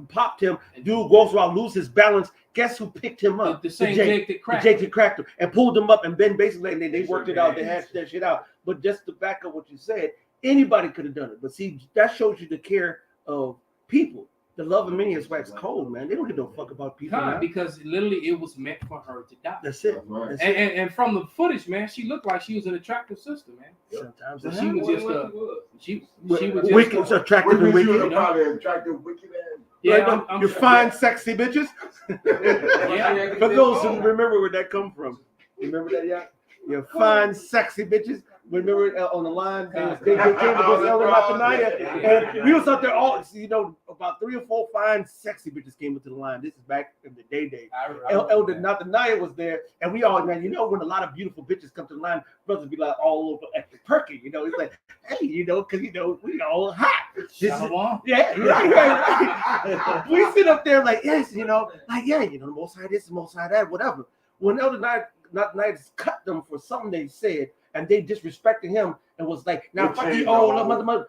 popped him. Dude goes around, lose his balance. Guess who picked him up? The same Jake that cracked. The Jake that cracked him and pulled him up, and then basically they worked it out. They hashed that shit out. But just to back up what you said, anybody could have done it. But see, that shows you the care of people. The love of many is wax cold, man. They don't give no fuck about people. Because literally it was meant for her to die. That's it. Right. And from the footage, man, she looked like she was an attractive sister, man. Sometimes she was just she was just wicked, attractive and wicked. You probably attractive, wicked ass. Yeah, you're fine, sexy bitches. Yeah. For those who remember where that come from, remember that, yeah? You're fine, sexy bitches. Remember on the line, they came against Elder Nathaniah, and we was out there all, about 3 or 4 fine, sexy bitches came into the line. This is back in the day. Elder Nathaniah was there, and we all, man, when a lot of beautiful bitches come to the line, brothers be like all over at the perky, it's like, hey, because we all hot. We sit up there like, yes, the Most High this, the Most High that, whatever. When Elder Nathaniah cut them for something they said, and they disrespected him and was like, now fuck you, mother.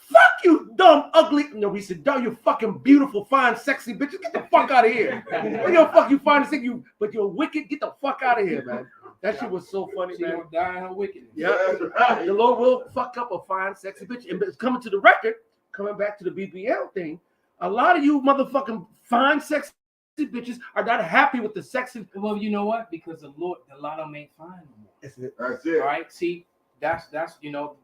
Fuck you, dumb, ugly. No, we said, dumb, you fucking beautiful, fine, sexy bitches. Get the fuck out of here. Fuck you, fine, sexy, but you're wicked. Get the fuck out of here, man. That shit was so funny, man. She gonna die in her wickedness. Yeah, the Lord will fuck up a fine, sexy bitch. And it's coming to the record, coming back to the BBL thing. A lot of you motherfucking fine, sexy bitches are not happy with the sexy. Well, you know what? Because a lot of them ain't fine no more. That's it. All right. See, that's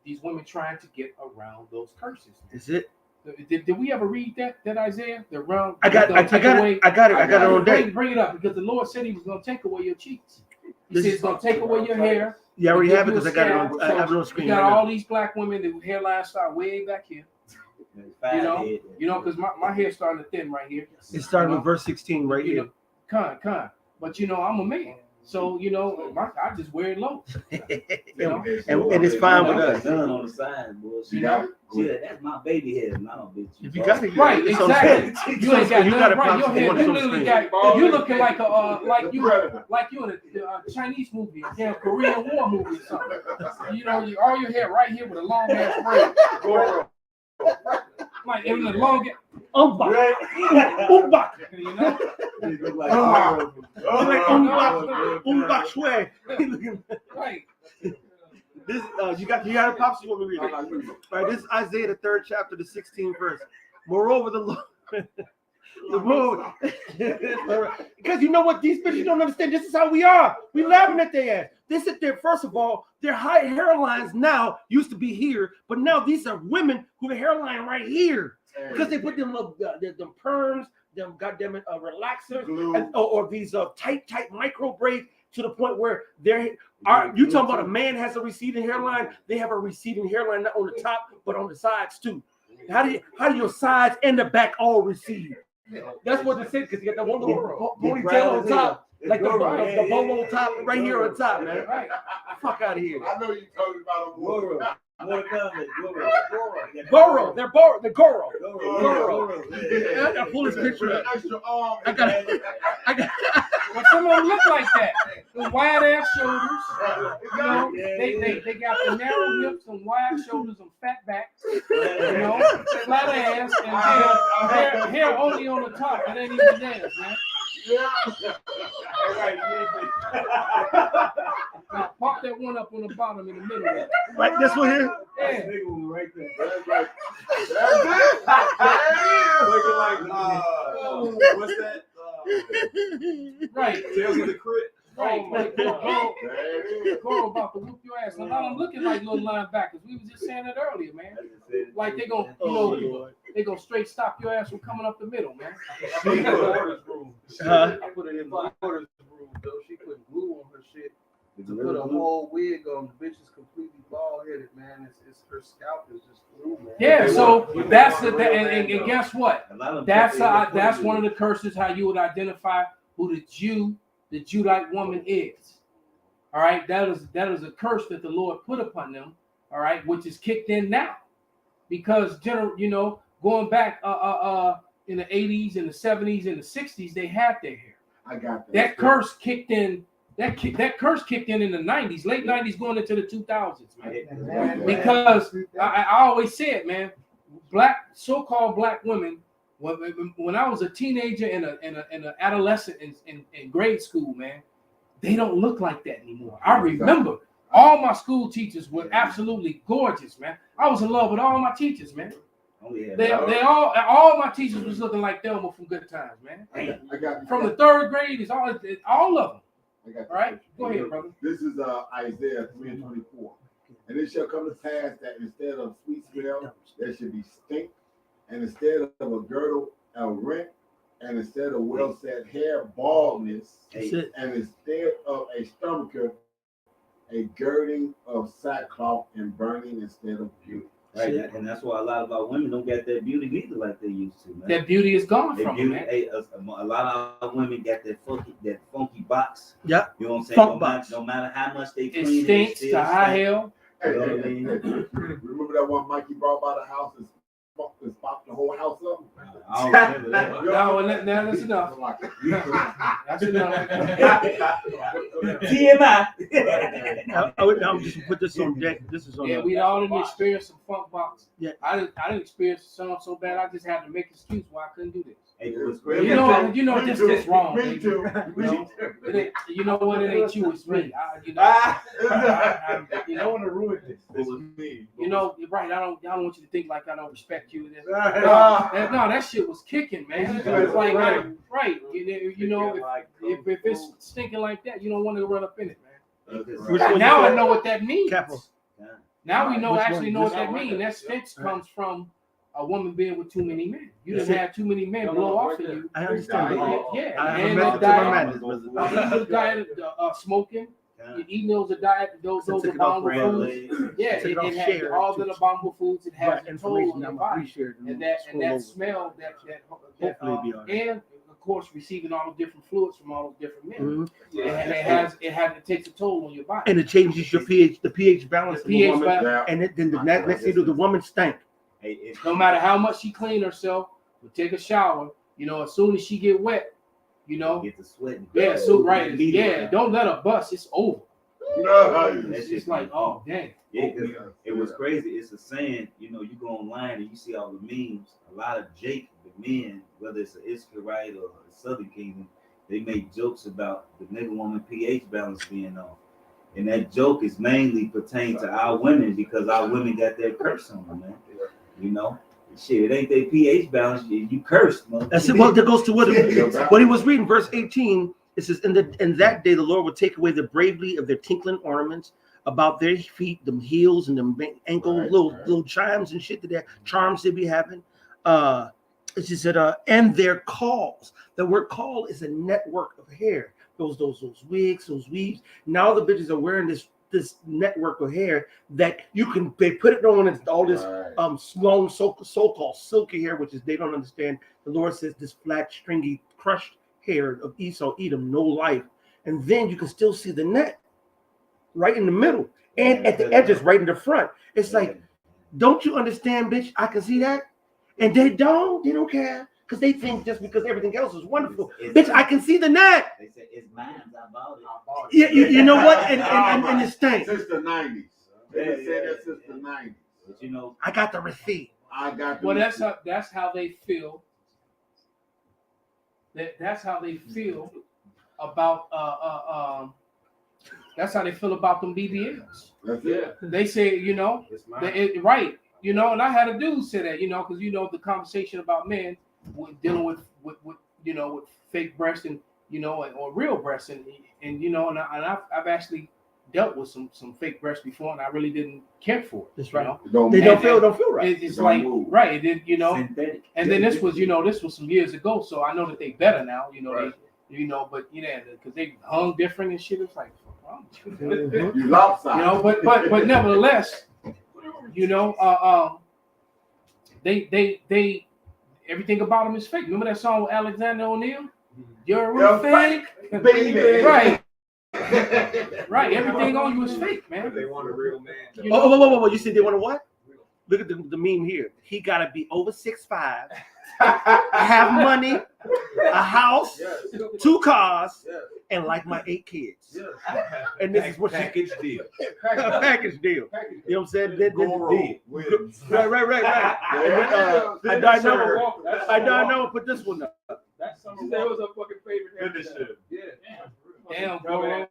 these women trying to get around those curses. That's it. Did we ever read that Isaiah? I got it on day. Bring it up because the Lord said He was going to take away your cheeks. He said He's going to take away your hair. Yeah, we have it because I got it on. I have it on screen. You got all these black women that hairline start way back here. Because my hair's starting to thin right here. It's starting with verse 16 right here. Con. But I'm a man. So I just wear it low. And it's fine with us. Done on the side, boy. That's my baby hair, not bitch. If you got it, right, exactly. You ain't got nothing right. Your hair, you literally got. You looking like a like you in a Chinese movie, a damn Korean War movie or something. All your hair right here with a long ass braid. Like in the long Umbach. Umbach Shwe. Right. This you got it, Pops? You want me to read it? All right, this is Isaiah the 3rd chapter, the 16th verse. Moreover, the Lord. Because you know what, these bitches don't understand. This is how we are. We laughing at their ass. They sit there. First of all, their high hairlines now used to be here, but now these are women who have a hairline right here because they put them perms, them goddamn it, relaxers, or these tight micro braids to the point where you talking about a man has a receding hairline? They have a receding hairline not on the top but on the sides too. How do your sides and the back all recede? That's what they said because you got that one little ponytail on top. Like the bolo top right here on top, man. Right. Fuck out of here. I know you're talking about a Goro. Goro. They're Goro. Goro. I gotta pull this picture up. I got. Well, some of them look like that. The wide ass shoulders. They got the narrow hips and wide shoulders and fat backs. Flat ass and hair only on the top. It ain't even theirs, man. Yeah. Now pop that one up on the bottom in the middle. Like this one here? Yeah. Right there. That's it. Looking like what's that? Right. Tales of the Crypt. Right. Like, Goro There it is. about to whoop your ass. A lot of them looking like little linebackers. We was just saying that earlier, man. Like they gonna, they gonna straight stop your ass from coming up the middle, man. Huh? I put it in my daughter's room, though. She put glue on her shit to put a whole wig on. The bitch is completely bald headed, man. It's her scalp is just glue, man. Yeah, so that's the and guess what? That's one of the curses. How you would identify who the Judite woman is. All right, that is a curse that the Lord put upon them. All right, which is kicked in now, because going back in the 80s and the 70s and the 60s, they had their hair. I got that. That curse kicked in. That curse kicked in the 90s, late 90s, going into the 2000s, man. Because I always said, man, so-called black women. When I was a teenager and an adolescent in grade school, man, they don't look like that anymore. I remember all my school teachers were absolutely gorgeous, man. I was in love with all my teachers, man. They all my teachers was looking like Thelma from Good Times, man. I got From the third grade, it's all of them. I got All right, go ahead, brother. This is Isaiah 3:24. And it shall come to pass that instead of sweet smell, there should be stink, and instead of a girdle, a rent, and instead of well set hair, baldness, and instead of a stomacher, a girding of sackcloth and burning instead of beauty. Right, and that's why a lot of our women don't get that beauty neither like they used to, man. That beauty is gone from them, man. A lot of our women got that funky box. Yeah. You know what I'm saying? Funk box. No matter how much they It clean stinks still to high stink. hell. Hey, remember that one Mikey brought by the house and popped the whole house up? I don't remember that. Now that's enough. That's enough. TMI. I'm just put this on deck. This is on. Yeah, we all didn't experience some funk box. Yeah. I didn't experience some so bad. I just had to make an excuse why I couldn't do this. Hey, it was crazy. You know, this is wrong. Me baby. too. You know what? It ain't you, it's me. You want to ruin this. This was me. You know, you're right. I don't want you to think like I don't respect you. No, that shit was kicking, man. It's like, right. You know, if it's stinking like that, you don't want to run up in it, man. Which one Now you I said? know what that means. Capital. Now we know Which actually one? know what Which that one? means. That stench comes from a woman being with too many men. You That's didn't it. have too many men blow off of you. I understand. Yeah, I and have the a method to diet, my madness, brother. smoking, eating those diet, those So take it off abominable red foods. Yeah, Take it off it has share all the abominable foods. It has Right, a toll on information your I'm body, appreciated. and that smell, Hopefully it'll be all right. and of course receiving all the different fluids from all those different men. Mhm. It takes a toll on your body. And it changes your pH, the pH balance The of a pH woman. balance. And then the next thing you do, the woman stank. Hey, No matter how much she clean herself, or take a shower, as soon as she get wet, get the sweating. yeah, so right, yeah, don't let her bust. It's over. It's just like, oh dang. Yeah, 'cause it was crazy. It's a saying, you go online and you see all the memes. A lot of the men, whether it's an Israelite or a Southern Kingdom, they make jokes about the nigga woman pH balance being off. And that joke is mainly pertained to our women because our women got that curse on them, man. Shit, it ain't their pH balance. You cursed, man. That's it. Well, that goes to what he was reading, verse 18. It says, in that day the Lord will take away the bravery of their tinkling ornaments about their feet, them heels and them ankle little chimes and shit that their charms they be having. It just said, and their calls. The word call is a network of hair. Those wigs, those weaves. Now the bitches are wearing this network of hair that they put it on and all this long so-called silky hair, which is they don't understand. The Lord says this flat, stringy, crushed hair of Esau, Edom, no life. And then you can still see the net right in the middle and at the edges right in the front. It's like, don't you understand, bitch? I can see that. And they don't care. Because they think just because everything else is wonderful. Bitch, I can see the net. They say it's mine. I bought it. Yeah, you know what? And it stinks. Since the 90s. They been saying that since the 90s. But I got the receipt. Well, that's how they feel. That's how they feel about that's how they feel about them BBLs. That's it. They say, It's mine. right, and I had a dude say that, because the conversation about men dealing with fake breasts and you know, or real breasts, and you know, and I've actually dealt with some fake breasts before, and I really didn't care for it. That's you right. know? They don't feel right. It's Don't like move. right, it did, you know. Synthetic. And then this was some years ago, so I know that they better now, you know. Right. They, you know, but because they hung different and shit. It's like, You lopsided. you know, but nevertheless, you know, they everything about them is fake. Remember that song with Alexander O'Neal? You're You're fake, baby. right? Right. Everything on you is fake, man. They want a real man. though. You know? Oh, you said they want to what? Look at the meme here. He got to be over 6'5", have money, a house, 2 cars, and like my 8 kids. And this is what Package deal. a package deal. You know what I'm saying? Gold wins. Right. And then, I know. Put this one up. That's some of was a fucking favorite. Finish it. Yeah. Damn, bro.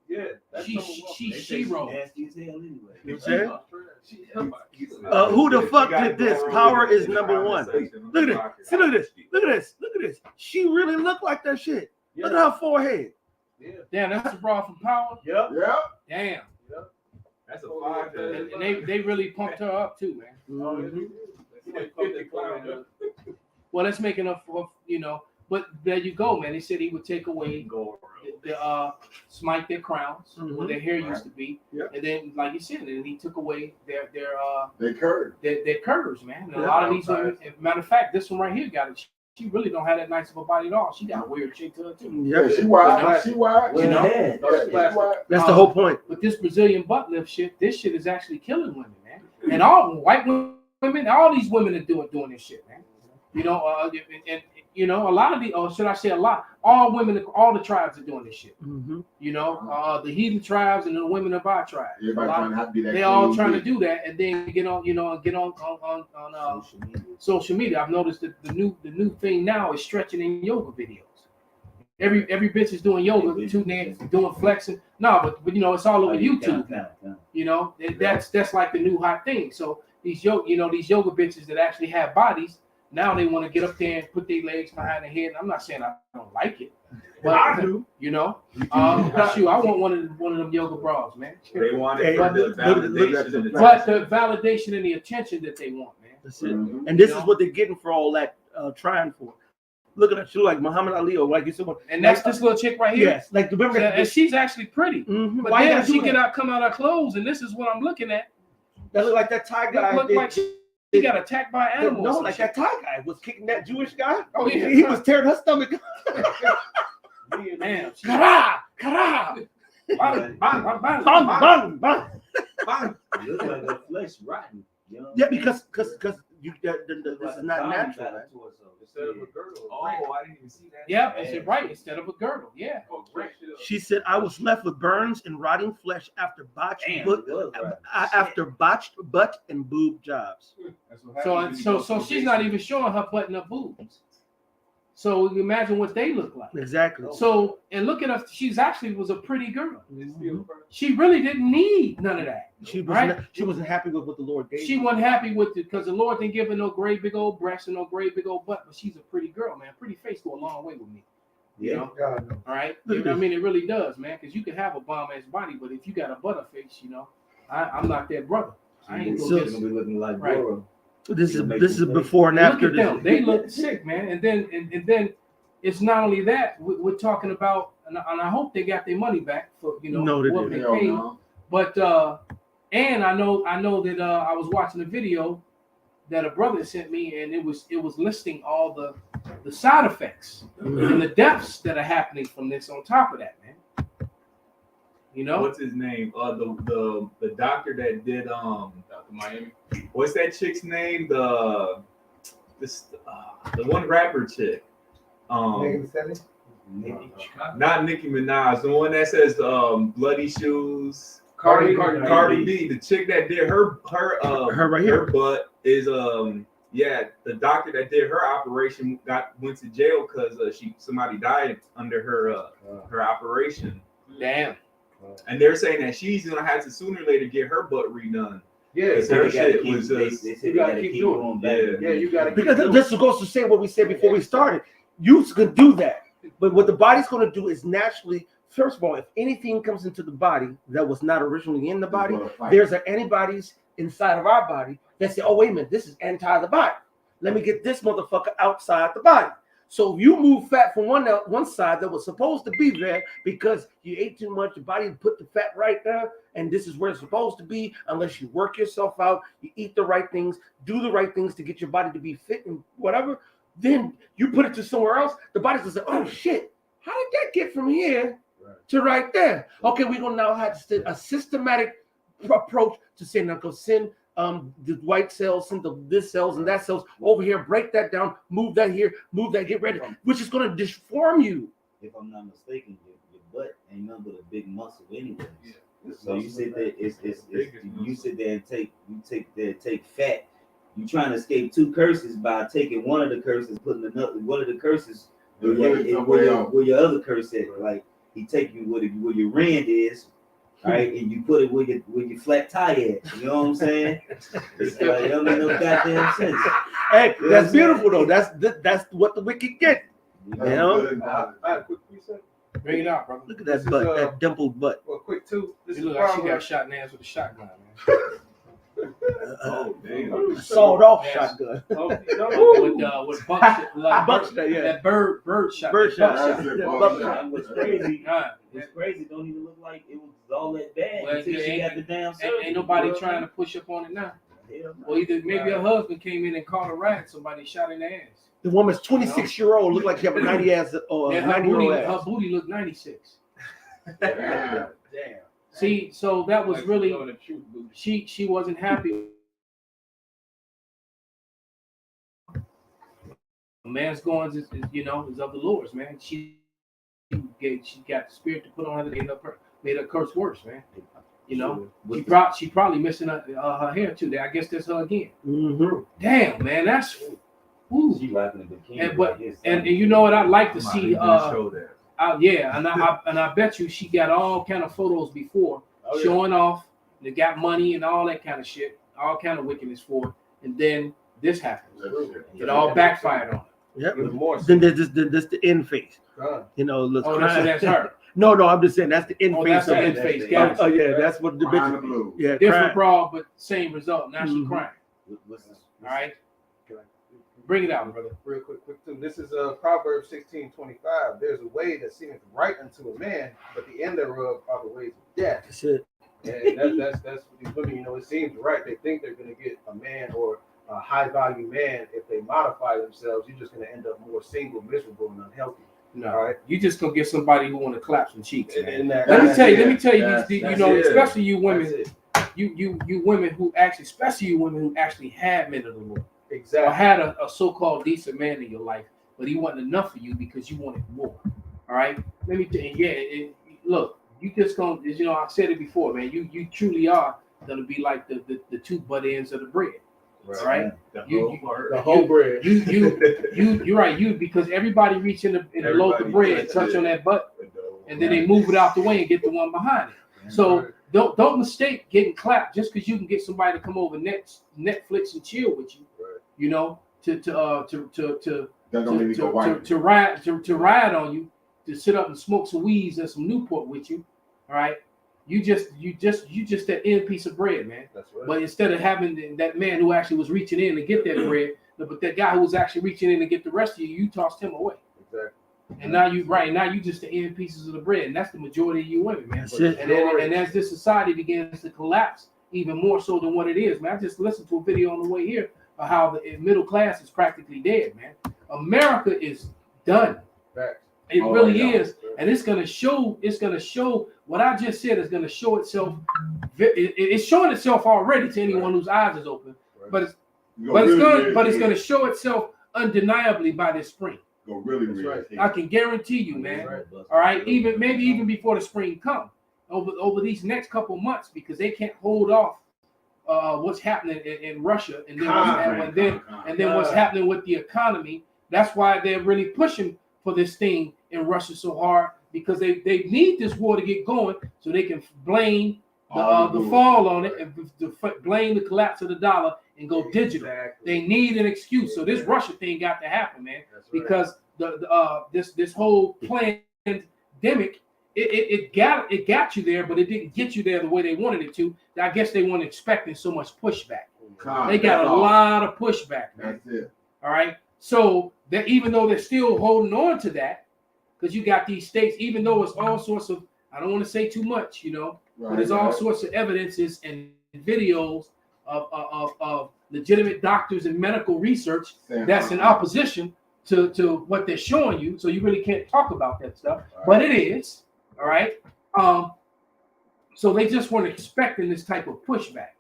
Yeah. That's She wrote. Nasty as hell anyway. You know what I'm saying? Who the fuck did this? Power is number one. Look at this. See, look at this. She really looked like that shit. Look at her forehead. Damn, that's the bra from Power. Yeah. Damn. That's a 5. And they really pumped her up too, man. Well, that's making up for, you know. But there you go, man. They said he would take away smite their crowns, where their hair used to be, and then, like you said, and he took away their curves. Their curves, man. And a lot of these women, matter of fact, this one right here got it. She really don't have that nice of a body at all. She got a weird shape to her too. Yeah, she wide. She wide. You know? That's the whole point. With this Brazilian butt lift shit, this shit is actually killing women, man. And all white women, all these women are doing this shit, man. You know, and you know, a lot of the, or should I say a lot, all women, all the tribes are doing this shit. You know, the heathen tribes and the women of our tribe. Everybody trying to have to be that. They all trying to do that, and then get on, you know, get on social media. I've noticed that the new thing now is stretching in yoga videos. Every bitch is doing yoga, doing flexing. No, but you know, it's all over YouTube. You know, that's like the new hot thing. So these yoga bitches that actually have bodies. Now they want to get up there and put their legs behind their head. And I'm not saying I don't like it, but I do. You know, shoot, I want one of them yoga bras, man. They want it for the validation, but the validation and the attention that they want, man. That's it. And this is what they're getting for all that trying for. Look at her, she look like Muhammad Ali or like someone. And that's this little chick right here. Yes, like the remember, and she's actually pretty. But why then she come out her clothes, and this is what I'm looking at. That look like that Thai guy. Look like he got attacked by animals. No, like that Thai guy was kicking that Jewish guy. Oh yeah, he was tearing her stomach. Man, kara. Bang, bang, bang, Bang. bang. It looks like the flesh rotten. You know? Yeah, because you this is not natural. Instead of a girdle. Oh, I didn't even see that. Yeah, I said right instead of a girdle. Yeah. She said, "I was left with burns and rotting flesh after botched butt and boob jobs." So she's not even showing her butt and her boobs. So you imagine what they look like. Exactly. So and look at her. She's actually was a pretty girl. She really didn't need none of that. She wasn't happy with what the Lord gave. She wasn't happy with it because the Lord didn't give her no great big old breasts and no great big old butt. But she's a pretty girl, man. Pretty face go a long way with me. You know? All right. You know, I mean, it really does, man. Because you can have a bomb ass body, but if you got a butter face, you know, I'm not that brother. I ain't gonna be looking like right. Dora. This is before and after. Look at them. They look sick, man. And then it's not only that. We're talking about, and I hope they got their money back for what they paid. But and I know that I was watching a video that a brother sent me, and it was listing all the side effects and the deaths that are happening from this. On top of that, man. You know what's his name? The doctor that did Dr. Miami. What's that chick's name? The one rapper chick. Not Nicki Minaj. The one that says bloody shoes. Cardi B. The chick that did her right here. Her butt is the doctor that did her operation went to jail because somebody died under her operation. Damn. And they're saying that she's gonna have to sooner or later get her butt redone. Yeah, her shit was just. You gotta keep doing it. Yeah, you gotta. Because this goes to say what we said before we started. You can do that, But what the body's going to do is naturally, first of all, if anything comes into the body that was not originally in the body, there's antibodies inside of our body that say, oh, wait a minute, this is anti the body. Let me get this motherfucker outside the body. So if you move fat from one side that was supposed to be there because you ate too much, your body put the fat right there, and this is where it's supposed to be, unless you work yourself out, you eat the right things, do the right things to get your body to be fit and whatever, then you put it to somewhere else, the body's gonna say, oh shit, how did that get from here to right there? Okay, we're gonna now have a systematic approach to say, now go send the white cells, send this cells and that cells over here, break that down, move that here, move that, get ready, which is gonna deform you. If I'm not mistaken, your butt ain't nothing but a big muscle anyways. So you sit there, you sit there and take fat. You trying to escape two curses by taking one of the curses, putting one of the curses where your other curse at. Like he take you where your rand is, right, and you put it where your flat tire at. You know what I'm saying? It's like, it don't make no goddamn sense. Hey, that's beautiful though. That's what the wicked get. You know? Bring it out, brother. Look at that butt, that dimpled butt. Well, quick too. This look like she got shot in the ass with a shotgun, man. Oh, damn. Sawed off shotgun. With buckshot, like Buckshot, yeah. That bird shot. Bird shot. Buckshot. Yeah, Buckshot. What's crazy? Nah, What's crazy? Don't even look like it was all that bad Well, until she got the damn surgery. ain't nobody trying to push up on it now. Or either maybe her husband came in and caught a ride, somebody shot in the ass. The woman's 26-year-old, look like she have a 90-year-old ass. Her booty looked 96. Damn. See, so that was really she wasn't happy. A man's goings is of the Lord's, man. She got the spirit to put on her that made her curse worse, man. You know, she probably missing her hair too. I guess that's her again. Mm-hmm. Damn, man, that's. Ooh. She laughing at the king. And you know what? I'd like to see. Show that. Yeah, and I bet you she got all kind of photos before showing off. They got money and all that kind of shit, all kind of wickedness for it. And then this happens. It all backfired on her. Yep. Then there's the end phase. You know, let's so that's her. No, I'm just saying that's the end phase. That's the end phase. Oh yeah, that's what the bitch. Yeah, different brawl, but same result. Now she's crying. All right. Bring it out, brother. Real quick too. This is Proverbs 16:25. There's a way that seemeth right unto a man, but the end thereof are the ways of death. That's it. And that's what these women, it seems right. They think they're gonna get a man or a high value man. If they modify themselves, you're just gonna end up more single, miserable, and unhealthy. No, all right. You just gonna get somebody who want to clap some cheeks. And let me tell you, especially you women, you women who actually, especially you women who actually had men of the Lord. Exactly. Or had a so-called decent man in your life, but he wasn't enough for you because you wanted more. All right. Let me tell you, look, you just gonna, I said it before, man. You truly are gonna be like the two butt ends of the bread. Right. The whole bread. You're right. Because everybody reach in the loaf of bread, touch on that butt, and then they move it out the way and get the one behind it. So don't mistake getting clapped just because you can get somebody to come over Netflix and chill with you. You know, to ride on you, to sit up and smoke some weeds and some Newport with you. All right. You just that end piece of bread, man. That's right. But instead of having that man who actually was reaching in to get that bread, but that guy who was actually reaching in to get the rest of you, you tossed him away. Exactly. And now you just the end pieces of the bread, and that's the majority of you women, man. And as this society begins to collapse even more so than what it is, man. I just listened to a video on the way here of how the middle class is practically dead, man. America is done. It really is, and it's gonna show. What I just said is gonna show itself. It's showing itself already to anyone whose eyes is open, but it's gonna show itself undeniably by this spring. I can guarantee you, man. All right, maybe even before the spring comes, over these next couple months, because they can't hold off what's happening in Russia, and then what's happening with the economy. That's why they're really pushing for this thing in Russia so hard, because they need this war to get going so they can blame the fall on it and blame the collapse of the dollar and go digital. They need an excuse. So this Russia thing got to happen, man, because this whole pandemic, it got you there, but it didn't get you there the way they wanted it to. I guess they weren't expecting so much pushback. They got a lot of pushback, man. That's it. All right. So that even though they're still holding on to that, because you got these states, even though it's all sorts of, I don't want to say too much, but there's all sorts of evidences and videos of legitimate doctors and medical research that's in opposition to what they're showing you. So you really can't talk about that stuff, but it is. All right. So they just weren't expecting this type of pushback.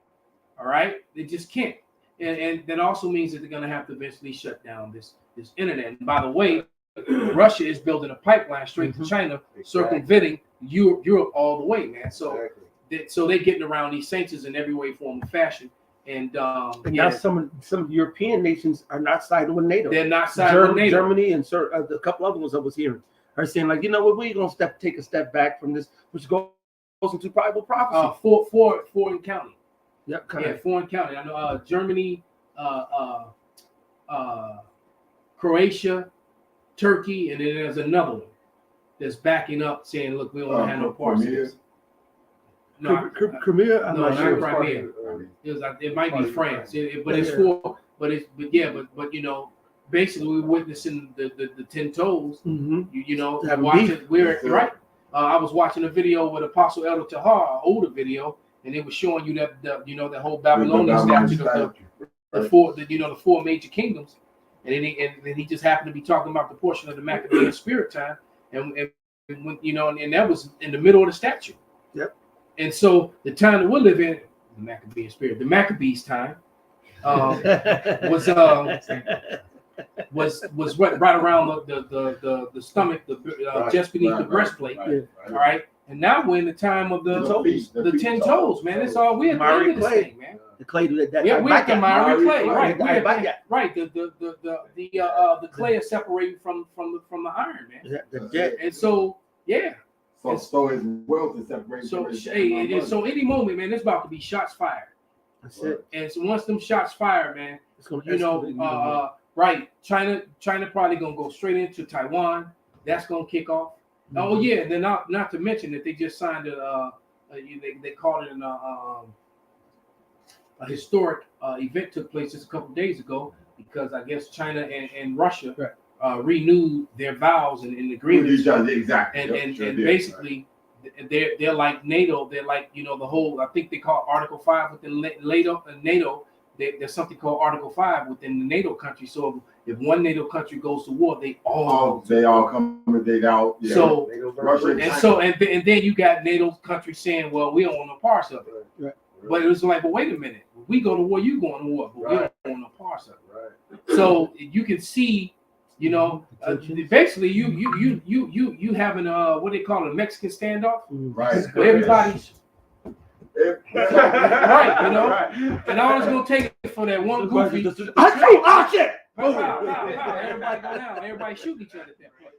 All right. They just can't. And that also means that they're going to have to eventually shut down this internet. And by the way, Russia is building a pipeline straight to China, circumventing Europe all the way, man. So they're getting around these sanctions in every way, form, and fashion. And now some European nations are not siding with NATO. They're not siding with NATO. Germany and a couple other ones I was hearing are saying, like, you know what, we're going to take a step back from this, which goes into Bible prophecy. Foreign county. Yep, yeah, foreign county. I know Germany, Croatia, Turkey, and then there's another one that's backing up, saying, "Look, we don't want to have no parts of this." No, Crimea. I'm not sure. Crimea. It might be France, but basically we're witnessing the 10 toes. Mm-hmm. Watching. We're right. I was watching a video with Apostle Elder Tahar, an older video, and it was showing you that the whole Babylonian statue of the four major kingdoms, and then he just happened to be talking about the portion of the Maccabean spirit time, and that was in the middle of the statue. Yep. And so the time that we live in, the Maccabean spirit, the Maccabees time, was right around the stomach, just beneath the breastplate. Right. All right. And now we're in the time of the 10 toes, man. That's all we're at the end of this thing, man. The clay we're at the miry clay, right? Right. The clay is separated from the iron, man. And so, yeah. So his wealth is separated. So any moment, man, it's about to be shots fired. That's it. And so once them shots fired, man, right? China probably gonna go straight into Taiwan. That's gonna kick off. Mm-hmm. Oh yeah, then not to mention that they just signed they called it a historic event took place just a couple days ago, because I guess China and Russia renewed their vows and agreements. Exactly. And basically they're like NATO. They're like the whole. I think they call Article 5 within NATO. There's something called Article 5 within the NATO country. So if one NATO country goes to war, they all come out. Yeah. So and then you got NATO countries saying, well, we don't want no parts of it. Right. But it was like, but wait a minute, if we go to war, you going to war, but we don't want no parts of it. Right. So you can see, basically you having what they call a Mexican standoff, right? Where everybody's right, and all it's gonna take for that one goofy. Shit! Everybody go down. Everybody shoot each other at that point.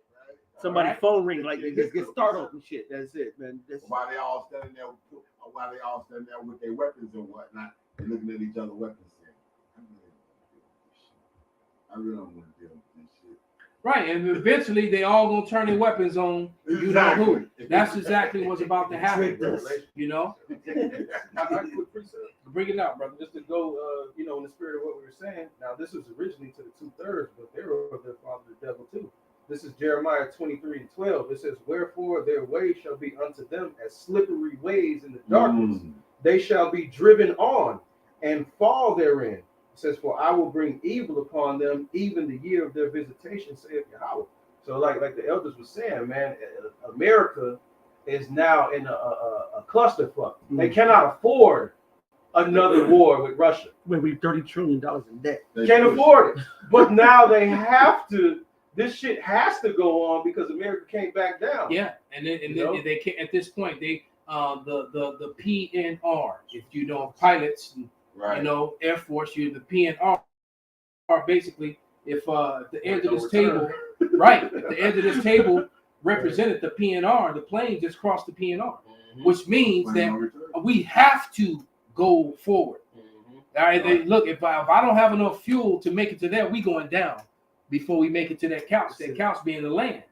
Somebody's phone ring, like they just get startled and shit. That's it, man. While they all standing there with their weapons and whatnot, and looking at each other's weapons, saying, I really don't want to deal with this shit. Right, and eventually they all gonna turn their weapons on you know who. That's exactly what's about to happen. I could bring it out, brother, just to go, in the spirit of what we were saying. Now, this was originally to the 2/3, but they were their father, the devil, too. This is Jeremiah 23:12. It says, "Wherefore their way shall be unto them as slippery ways in the darkness. They shall be driven on and fall therein." It says, "For I will bring evil upon them, even the year of their visitation, saith Yahweh." So like the elders were saying, man, America is now in a clusterfuck. They cannot afford another war with Russia. We're $30 trillion in debt. Can't afford it. But now they have to. This shit has to go on because America came back down. Yeah, and then they can't, at this point the PNR. If you know pilots, Air Force, the PNR are basically if the edge of this table, at the edge of this table represented the PNR, the plane just crossed the PNR, which means that we have to go forward. All right, look, if I don't have enough fuel to make it to there, we going down. before we make it to that couch. That couch being the land.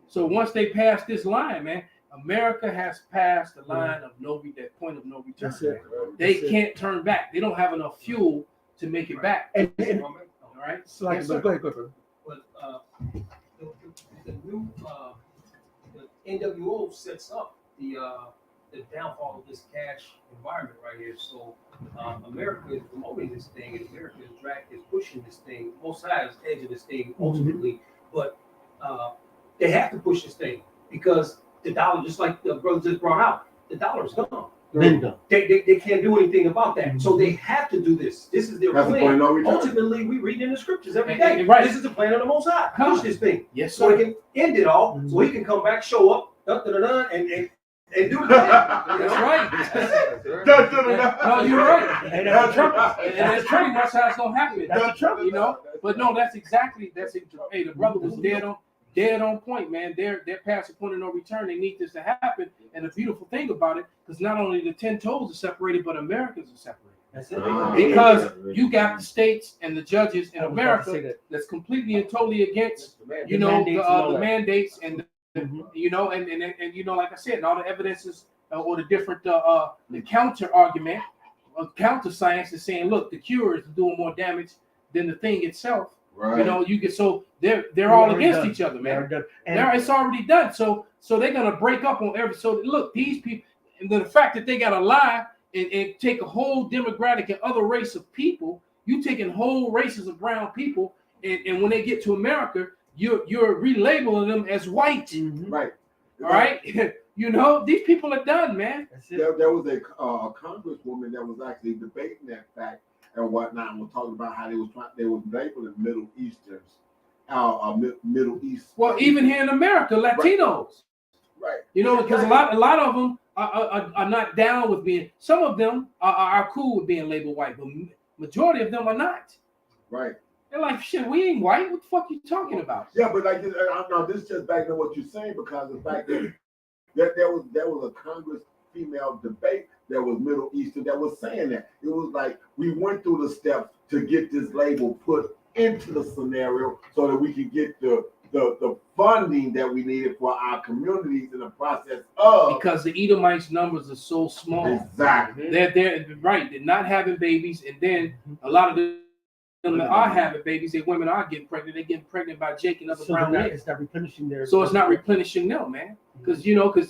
So once they pass this line, man, America has passed the line of that point of no return. That's it. They can't turn back. They don't have enough fuel to make it back. And All right. so like, Yes, sir. go ahead, brother. But the new the NWO sets up the downfall of this cash environment right here. So America is promoting this thing, and America is pushing this thing. Both sides edge of this thing ultimately, but they have to push this thing because the dollar, just like the brother just brought out, the dollar is gone. Linda. They can't do anything about that. So they have to do this. This is their That's the plan. point of no return. Ultimately, we read in the scriptures every And- day. and right. This is the plan of the Most High. Push this thing. Yes, So sir. he can end it all. So he can come back, show up, and do the thing. You know? That's right. No, you're right. And that's the trumpet. And that's pretty much how it's gonna happen. That's the trumpet. You know. But no, that's it. Hey, the brother was dead on point, man. They're past the point of no return. They need this to happen. And the beautiful thing about it, because not only the 10 toes are separated, but Americans are separated. That's it. Because you got the states and the judges in I was about to say America that. that's completely and totally against, The you know, mandates and all the that. mandates and you know, and you know, like I said, and all the evidences or the different the counter argument, counter science is saying, look, the cure is doing more damage than the thing itself. Right. You know, you get so they're all already against done. each other, man. And It's already done. So they're gonna break up on every. So look, these people, and the fact that they gotta lie and take a whole demographic and other race of people, you taking whole races of brown people, and when they get to America, you're relabeling them as white. Right. All right, you know these people are done, man. That's it. There was a congresswoman that was actually debating that fact and whatnot, and was talking about how they was labeling Middle Easterns, Middle East. Well, even here in America, Latinos, Right. you know, because a lot of them are not down with being. Some of them are cool with being labeled white, but majority of them are not. Right. They're like, shit, we ain't white. What the fuck you talking about? Yeah, but like no, this just back to what you're saying because the fact that there was a Congress female debate that was Middle Eastern that was saying that it was like we went through the steps to get this label put into the scenario so that we could get the funding that we needed for our communities in the process of Because the Edomites numbers are so small. exactly. They're right. They're not having babies, and then a lot of them that are having babies, their women are getting pregnant. They're getting pregnant by Jake and other So brown men. it's not replenishing their. So it's not replenishing them, man. Because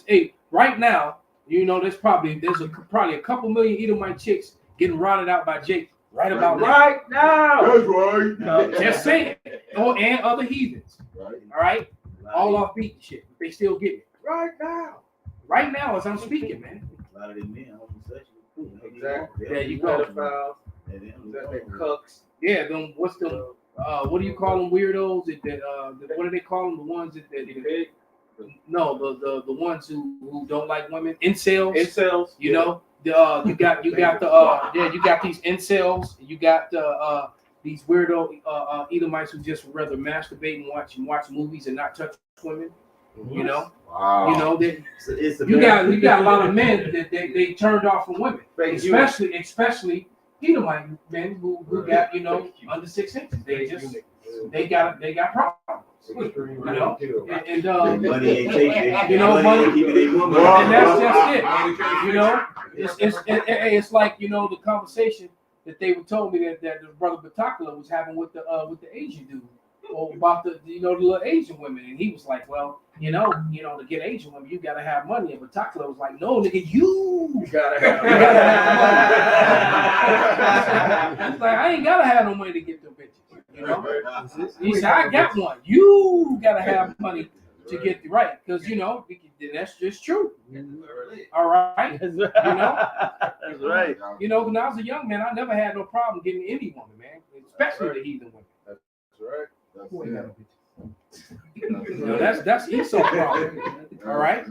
hey, right now, there's probably a couple million Edomite chicks getting rotted out by Jake right about now. Right now. That's right. Just saying. And other heathens. Right. All right, all off beat shit. But they still get it Right now. right now as I'm speaking, man. A lot of them men homosexual. Exactly. There you go. Pedophiles. That cucks. Yeah, them. What's the? What do you call them? Weirdos? What do they call them? The ones that no, the ones who don't like women. Incels. Incels. You know, you got you got these incels. You got these weirdo Edomites who just rather masturbate and watch movies and not touch women. You know, Wow. you know that It's you got a lot of men that they turned off from women, especially Edomite men who got under 6 inches. They got problems. You know, and money ain't chasing. you know, money ain't money- keeping their woman. and that's just it. You know, it's like the conversation that they were told me that the brother Batakala was having with the Asian dude, or about the little Asian women, and he was like, well, to get Asian women, you gotta have money. And Batakala was like, no, nigga, you gotta have money. He's like, I ain't gotta have no money to get them bitches. You know, he said, I got one. You gotta have money to get the right, because that's just true. All right, That's right. That's right. when I was a young man, I never had no problem getting any woman, man, especially the heathen women. That's right. That's Esau problem. All right.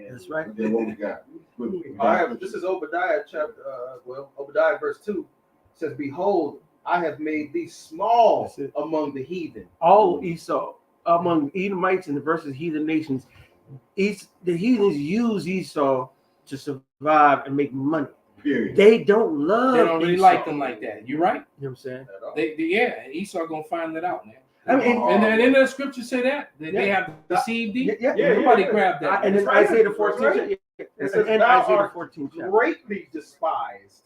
That's right. Then what we got? I have, this is Obadiah chapter, Obadiah verse 2. It says, behold, I have made thee small That's it. among the heathen. All Esau among Edomites and versus heathen nations. The heathens use Esau to survive and make money. Period. They don't love. They don't really Esau. like them like that. You right? You know what I'm saying? And Esau gonna find that out, man. I mean, And then the scriptures say that they have deceived thee. Nobody grabbed that. And then Isaiah the 14th. It says, And thou Isaiah the art 14th chapter. greatly despised.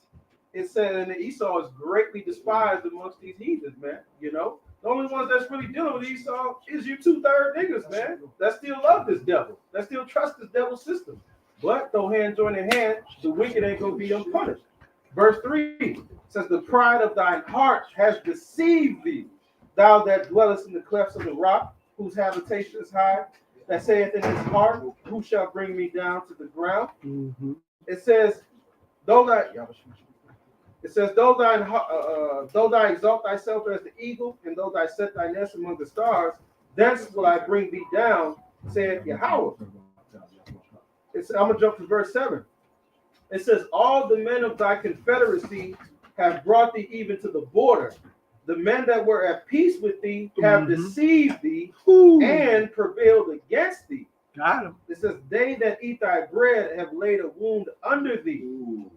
It said, and Esau is greatly despised amongst these heathens, man. You know, the only ones that's really dealing with Esau is you 2/3 niggas, man. That still love this devil. That still trust this devil system. But though hand join in hand, the wicked ain't gonna be unpunished. Verse 3 says, the pride of thine heart has deceived thee, thou that dwellest in the clefts of the rock, whose habitation is high, that saith in his heart, who shall bring me down to the ground? Mm-hmm. It says, though thou exalt thyself as the eagle, and though thou set thy nest among the stars, thence will I bring thee down, saith Yahweh. I'm gonna jump to verse 7. It says, all the men of thy confederacy have brought thee even to the border. The men that were at peace with thee have deceived thee and prevailed against thee. Got him. It says, they that eat thy bread have laid a wound under thee.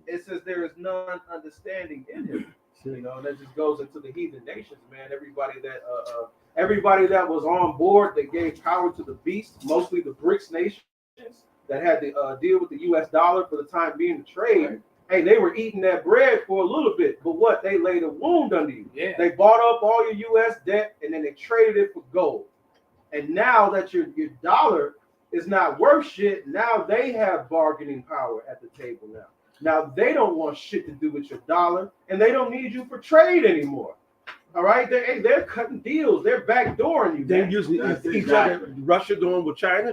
It says, there is none understanding in him. You know, and that just goes into the heathen nations, man. Everybody that was on board that gave power to the beast, mostly the BRICS nations that had to deal with the U.S. dollar for the time being to trade. Right. Hey, they were eating that bread for a little bit, but what? They laid a wound under you. Yeah. They bought up all your U.S. debt and then they traded it for gold. And now that your dollar is not worth shit, now they have bargaining power at the table now. Now they don't want shit to do with your dollar, and they don't need you for trade anymore. All right, they're cutting deals. They're backdooring you. They're using each other. Russia doing with China,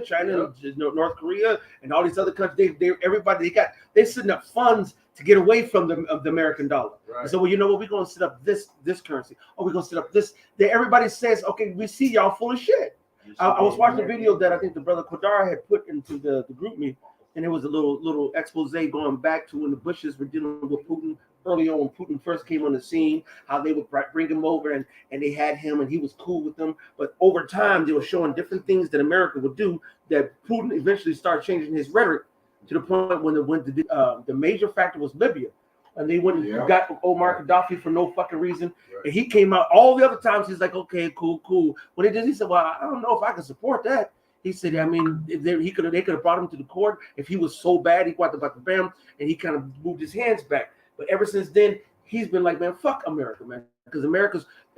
North Korea, and all these other countries. They're setting up funds to get away from the American dollar. Right. So, well, you know what? We're going to set up this currency. Oh, we're going to set up this. Everybody says, okay, we see y'all full of shit. I was watching a video that I think the brother Kodar had put into the group me, and it was a little expose going back to when the Bushes were dealing with Putin early on, when Putin first came on the scene, how they would bring him over and they had him and he was cool with them. But over time, they were showing different things that America would do that Putin eventually started changing his rhetoric to the point when the major factor was Libya. And they went and got Omar Gaddafi for no fucking reason. Right. And he came out all the other times. He's like, okay, cool. When he did, he said, well, I don't know if I can support that. He said, I mean, they could have brought him to the court if he was so bad. He wanted about the bam, and he kind of moved his hands back. But ever since then, he's been like, man, fuck America, man, because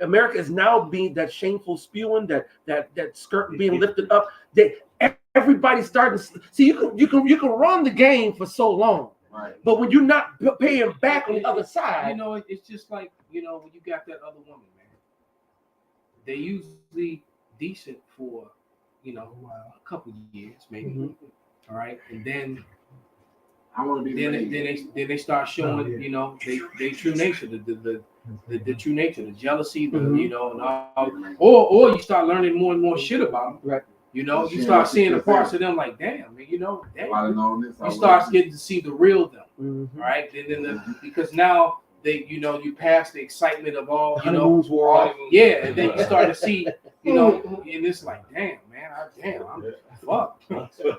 America is now being that shameful spewing, that skirt being lifted up. Everybody's starting to see. You can run the game for so long, right? But when you're not paying back on the other side, you know, it's just like, you know, when you got that other woman, man. They usually decent for, you know, a couple of years, maybe. All right, and then I want to be. Then they start showing, you know, they true nature, the true nature, the jealousy, you know, and all, or you start learning more and more shit about them. Right. You know, you start seeing the parts of them like, damn, man, you know, you start getting to see the real them, right? And then because now they, you know, you pass the excitement of all, you know, and then you start to see, you know, and it's like, damn, man, I'm fucked.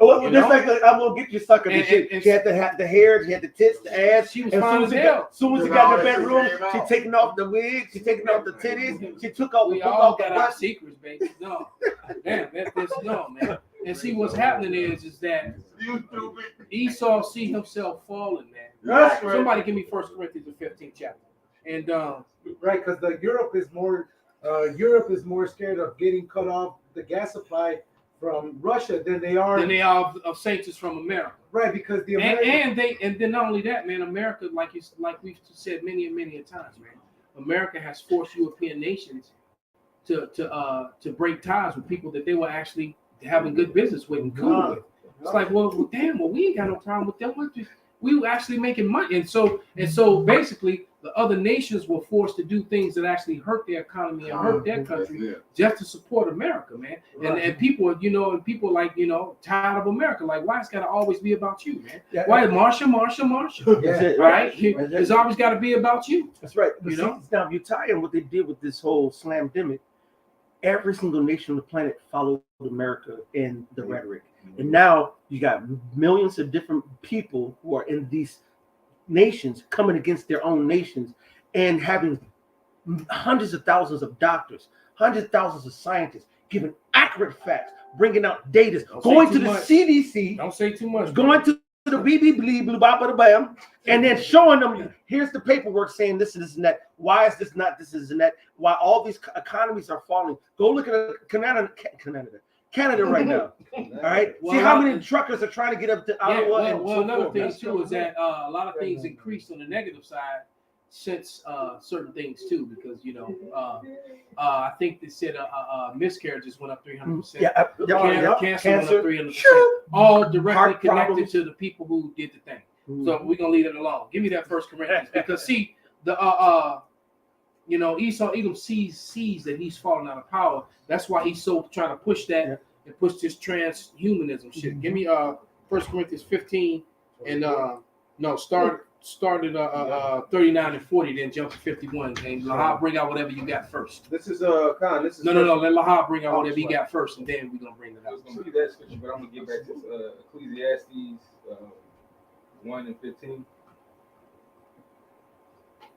Well, just like I'm gonna get you sucker. She had the hair, she had the tits, the ass. She was fine as hell. As soon as she got in the bedroom, she taking off the wig, she taking off the titties, she took off. We all got our secrets, baby. No, damn, that's no, man. And see, what's happening is that Esau see himself falling, man. That's right. Somebody give me 1 Corinthians the 15th chapter. And right, because Europe is more scared of getting cut off the gas supply from Russia than they are of sanctions from America. Right, because the American and then not only that, man, America, like we've said many a times, man, America has forced European nations to break ties with people that they were actually having good business with and cool with. It's like, well, damn, we ain't got no problem with them. We were actually making money, and so basically the other nations were forced to do things that actually hurt their economy and hurt their country just to support America, man. And people, you know, like, you know, tired of America. Like, why it's got to always be about you, man? Why Marsha? That's it, right? It's always got to be about you. That's right. You know, now if you tie in what they did with this whole slamdemic, every single nation on the planet followed America in the rhetoric. And now you got millions of different people who are in these nations coming against their own nations and having hundreds of thousands of doctors, hundreds of thousands of scientists giving accurate facts, bringing out data, Don't going say to too the much. CDC, Don't say too much. going to the bam, and then showing them, here's the paperwork saying this and this and that. Why is this not this and that? Why all these economies are falling? Go look at Canada right now. All right, see how many truckers are trying to get up to Ottawa. Yeah, and well, so another forth. thing too is that a lot of things increased on the negative side since certain things too, because I think they said miscarriages went up 300%. Cancer went up 300%. All directly connected to the people who did the thing. So we're gonna leave it alone. Give me that First Corinthians, because see the Esau Edom sees that he's falling out of power. That's why he's so trying to push that and push this transhumanism shit. Give me 1 Corinthians 15 and started 39 and 40, then jump to 51. And Lahab, bring out whatever you got first. This is Khan. This is No. Let Lahab bring out whatever he got first, and then we're gonna bring it I was out. going to read that scripture, but I'm going to get back to Ecclesiastes 1 and 15. It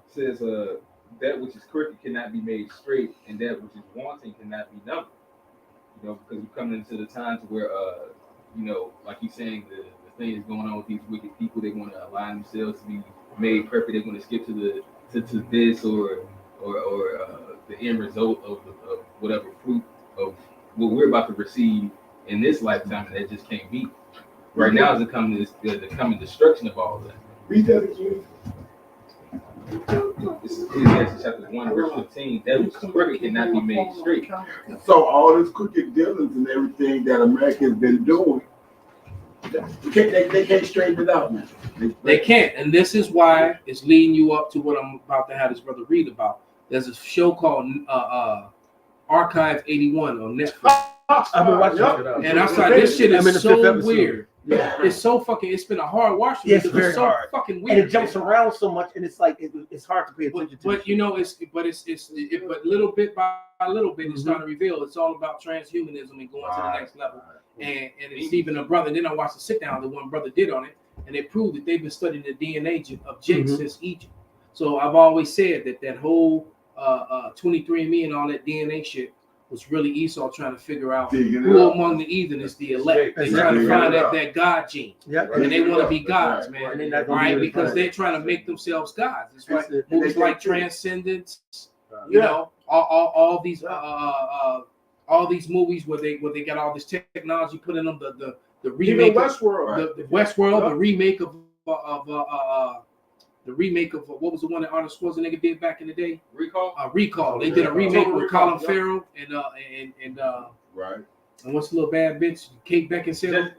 says, that which is crooked cannot be made straight, and that which is wanting cannot be numbered. Because we're coming into the times where, like you're saying, the thing is going on with these wicked people. They want to align themselves to be made perfect. They're going to skip to this or the end result of whatever fruit of what we're about to receive in this lifetime, and that just can't be. Right now is the coming destruction of all of that. Read that again. This is Ecclesiastes chapter 1, verse 15. That which is crooked cannot be made straight. So all this crooked dealings and everything that America's been doing, they can't straighten it out, man. They can't, and this is why it's leading you up to what I'm about to have this brother read about. There's a show called Archive 81 on Netflix. I've been watching it. And I saw this shit is so weird. Yeah. It's so fucking. It's been a hard watch for me It's because very it's so hard. fucking weird. And it jumps around so much, and it's like it's hard to pay attention to. But little bit by little bit, it's starting to reveal. It's all about transhumanism and going to the next level. And it's even a brother. Then I watched the sit down that one brother did on it, and it proved that they've been studying the DNA of Jake since Egypt. So I've always said that whole 23andMe and all that DNA shit was really Esau trying to figure out who among the heathen is the elect. They're trying to find that God gene. And they want to be gods, man. Right? Because they're trying to make themselves gods. It's like movies like Transcendence, all these movies where they got all this technology put in them, the remake of Westworld, the Westworld, the remake of what was the one that Arnold Schwarzenegger did back in the day? Recall. They did a remake with Colin Farrell and right. And what's the little bad bitch? Kate Beckinsale.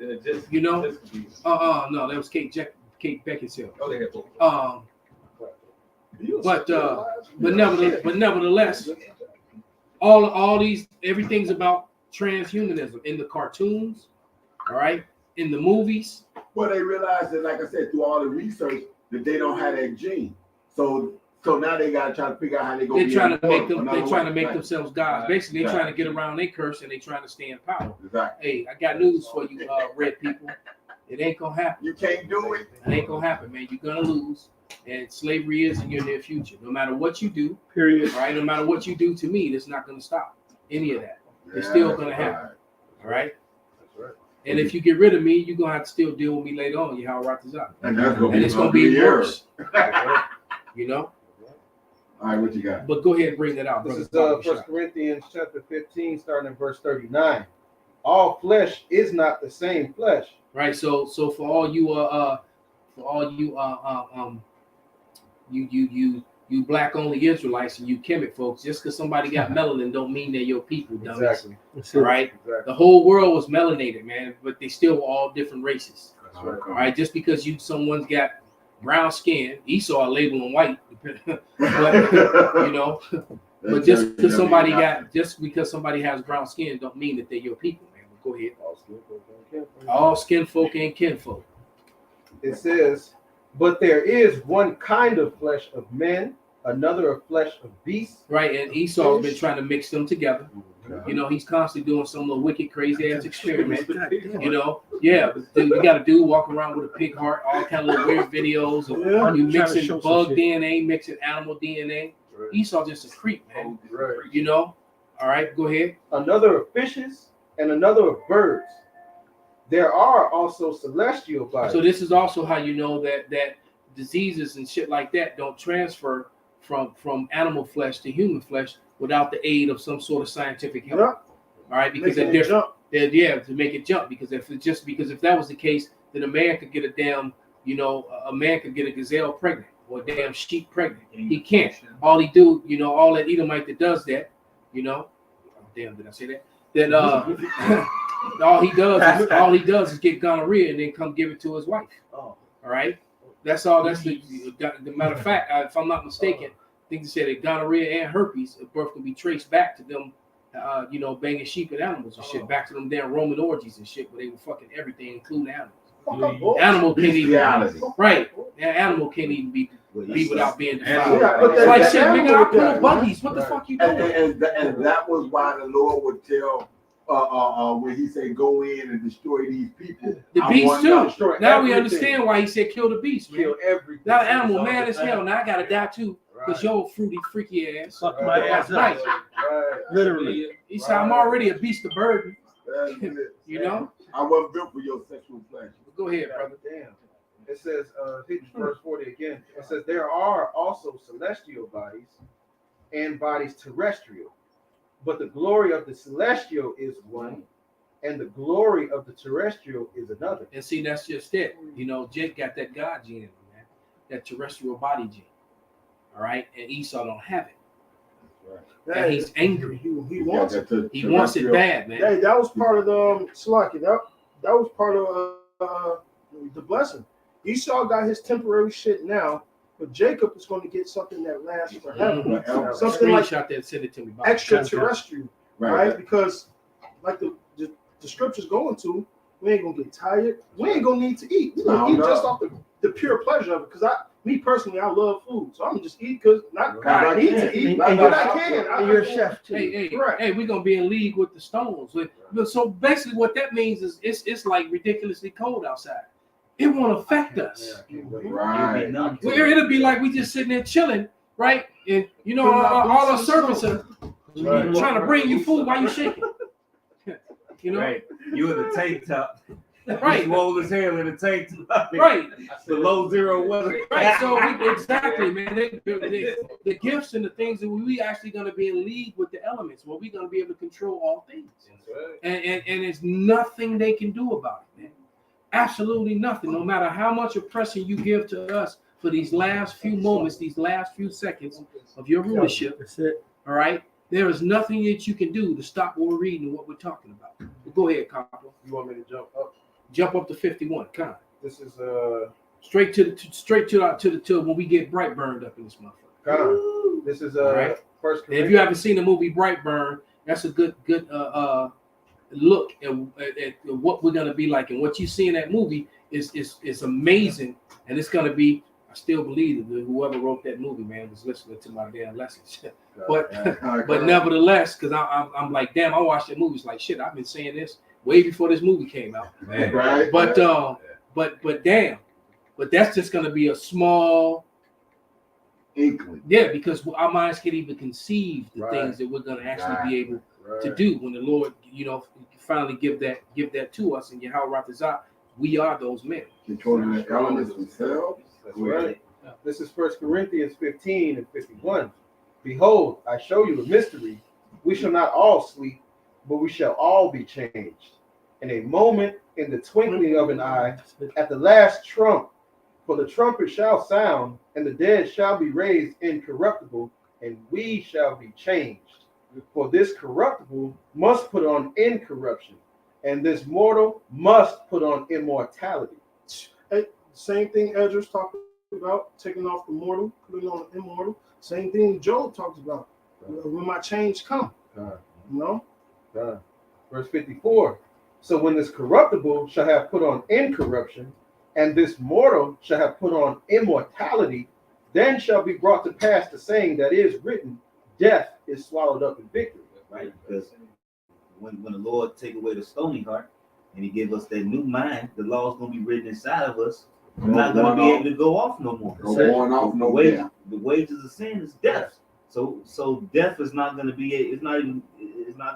No, that was Kate Beckinsale. Oh, they had both. But nevertheless, all these everything's about transhumanism in the cartoons, all right, in the movies. Well, they realized that, like I said, through all the research, that they don't have that gene. So now they gotta try to figure out how they go. They're trying to make themselves gods. Basically, they're trying to get around their curse and they're trying to stay in power. Exactly. Hey, I got news for you, red people. It ain't gonna happen. You can't do it. It ain't gonna happen, man. You're gonna lose. And slavery is in your near future. No matter what you do, period. All right. No matter what you do to me, it's not gonna stop any of that. It's still gonna happen. All right. And if you get rid of me, you're gonna have to still deal with me later on. You how right is up. And it's gonna be worse. All right, what you got? But go ahead and bring that out. This is 1 Corinthians chapter 15, starting in verse 39. All flesh is not the same flesh. Right. So for all you you black only Israelites and you Kemet folks, just because somebody got melanin don't mean they're your people, dummies. Exactly. Right? Exactly. The whole world was melanated, man, but they still were all different races. That's right. All right, just because someone's got brown skin, Esau labeling white, but but just because somebody has brown skin don't mean that they're your people, man. But go ahead. All skin folk and kinfolk. It says, but there is one kind of flesh of men, another of flesh of beasts. Right, and Esau's been trying to mix them together. He's constantly doing some little wicked, crazy ass experiment. Yeah, but you got a dude walking around with a pig heart, all kind of little weird videos, and you mixing bug DNA, mixing animal DNA. Right. Esau just a creep, man. Right. You know. All right, go ahead. Another of fishes and another of birds. There are also celestial bodies. So this is also how you know that diseases and shit like that don't transfer from animal flesh to human flesh without the aid of some sort of scientific help. Yep. All right, because Making they're it jump. different. To make it jump. Because if that was the case, then a man could get a damn, a man could get a gazelle pregnant or a damn sheep pregnant. He can't. All he do, all that Edomite that does that, oh, damn, did I say that? That all he does is get gonorrhea and then come give it to his wife. Oh. All right, that's all. That's the matter of fact. If I'm not mistaken, I think they said that gonorrhea and herpes at birth can be traced back to them, banging sheep and animals and shit, back to them damn Roman orgies and shit, where they were fucking everything, including animals. Animal can't even right. An animal can't even be without being defiled. Yeah, but It's like that shit, nigga. animal I pull got- buggies. What the fuck you doing? And that was why the Lord would tell when he said go in and destroy these people. The I beast want y'all too. to destroy Now we everything. understand why he said kill the beast, man. Kill everything. Now the animal mad as hell. Now I gotta die too, because your fruity freaky ass. Fuck my ass up. Right. Right. Literally. He said I'm already a beast of burden. That's it. You know. I wasn't built for your sexual pleasure. Go ahead, brother. Damn. It says, Hebrews verse 40 again. It says, there are also celestial bodies and bodies terrestrial, but the glory of the celestial is one, and the glory of the terrestrial is another. And see, that's just it. Jake got that God gene in him, man. That terrestrial body gene. All right, and Esau don't have it. And he's angry. He wants it. He wants it bad, man. Hey, that was part of the Slaki. That was part of the blessing. Esau got his temporary shit now, but Jacob is going to get something that lasts forever. Mhm. Something like Screenshot that, send it to me. Bob. extraterrestrial, right? Because like the scriptures going to, we ain't gonna get tired. We ain't gonna need to eat. We're gonna eat just off the pure pleasure of it. Because me personally, I love food, so I'm gonna just eat because I need to eat, And but I can. And you're a chef too. Hey, we're gonna be in league with the stones. So basically, what that means is it's like ridiculously cold outside. It won't affect us. Right. It'll be like we just sitting there chilling, right? And all our servants are trying to bring you food while you shaking. Right. You in the tank top. Right. Swole as hell in the tank top. Right. Below zero weather. Right. So exactly, man. The gifts and the things that we actually going to be in league with the elements, where we're going to be able to control all things, and there's nothing they can do about it, man. Absolutely nothing. No matter how much oppression you give to us for these last few moments, these last few seconds of your rulership, That's it. all right. There is nothing that you can do to stop what we're reading and what we're talking about. But go ahead, Copper. You want me to jump up? Jump up to 51. Come on. This is Straight to when we get bright burned up in this motherfucker. This is Right. First And if you haven't seen the movie Brightburn, that's a good look at what we're gonna be like, and what you see in that movie is amazing, and it's gonna be. I still believe that whoever wrote that movie, man, was listening to my damn lessons. But nevertheless, because I'm like, damn, I watched that movie. It's like shit. I've been saying this way before this movie came out. Man. Right. But damn, but that's just gonna be a small. Inkling. Yeah, because our minds can't even conceive the Right. things that we're gonna actually Right. be able to do when the Lord, finally give that to us. And Yahweh Ratazah, we are those men. Controlling the elements themselves. That's right. This is 1 Corinthians 15 and 51. Behold, I show you a mystery. We shall not all sleep, but we shall all be changed. In a moment, in the twinkling of an eye, at the last trump. For the trumpet shall sound, and the dead shall be raised incorruptible, and we shall be changed. For this corruptible must put on incorruption, and this mortal must put on immortality. Same thing Ezra's talking about, taking off the mortal, putting on the immortal. Same thing Job talks about. When my change come, Verse 54. So when this corruptible shall have put on incorruption, and this mortal shall have put on immortality, then shall be brought to pass the saying that is written, death is swallowed up in victory. Right? Because when the Lord take away the stony heart and he give us that new mind, the law is going to be written inside of us. We're not going to be able to go off no more. Go on off no more. The wages of sin is death. So death is not going to be. It's not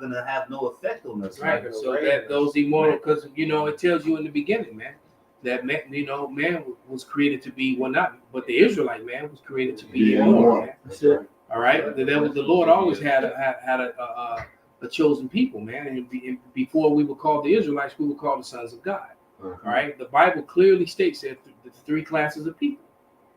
going to have no effect on us. Right. So that those immortal, because it tells you in the beginning, man, that man, man was created to be but the Israelite man was created to be immortal. Man. That's it. All right. The Lord always had a chosen people, man, and before we were called the Israelites, we were called the sons of God. All right. The Bible clearly states that the three classes of people.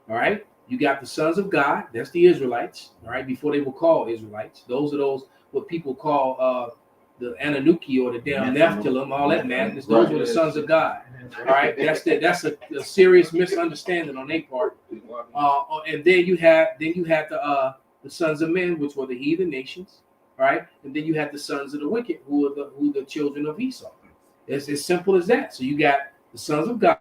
All right. You got the sons of God. That's the Israelites. All right. Before they were called Israelites, those are what people call the Anunnaki or the damn Nephilim, all that madness. Those were the sons of God. All right. That's a serious misunderstanding on their part. And then you had the sons of men, which were the heathen nations. All right. And then you had the sons of the wicked, who are the children of Esau. It's as simple as that. So you got the sons of God,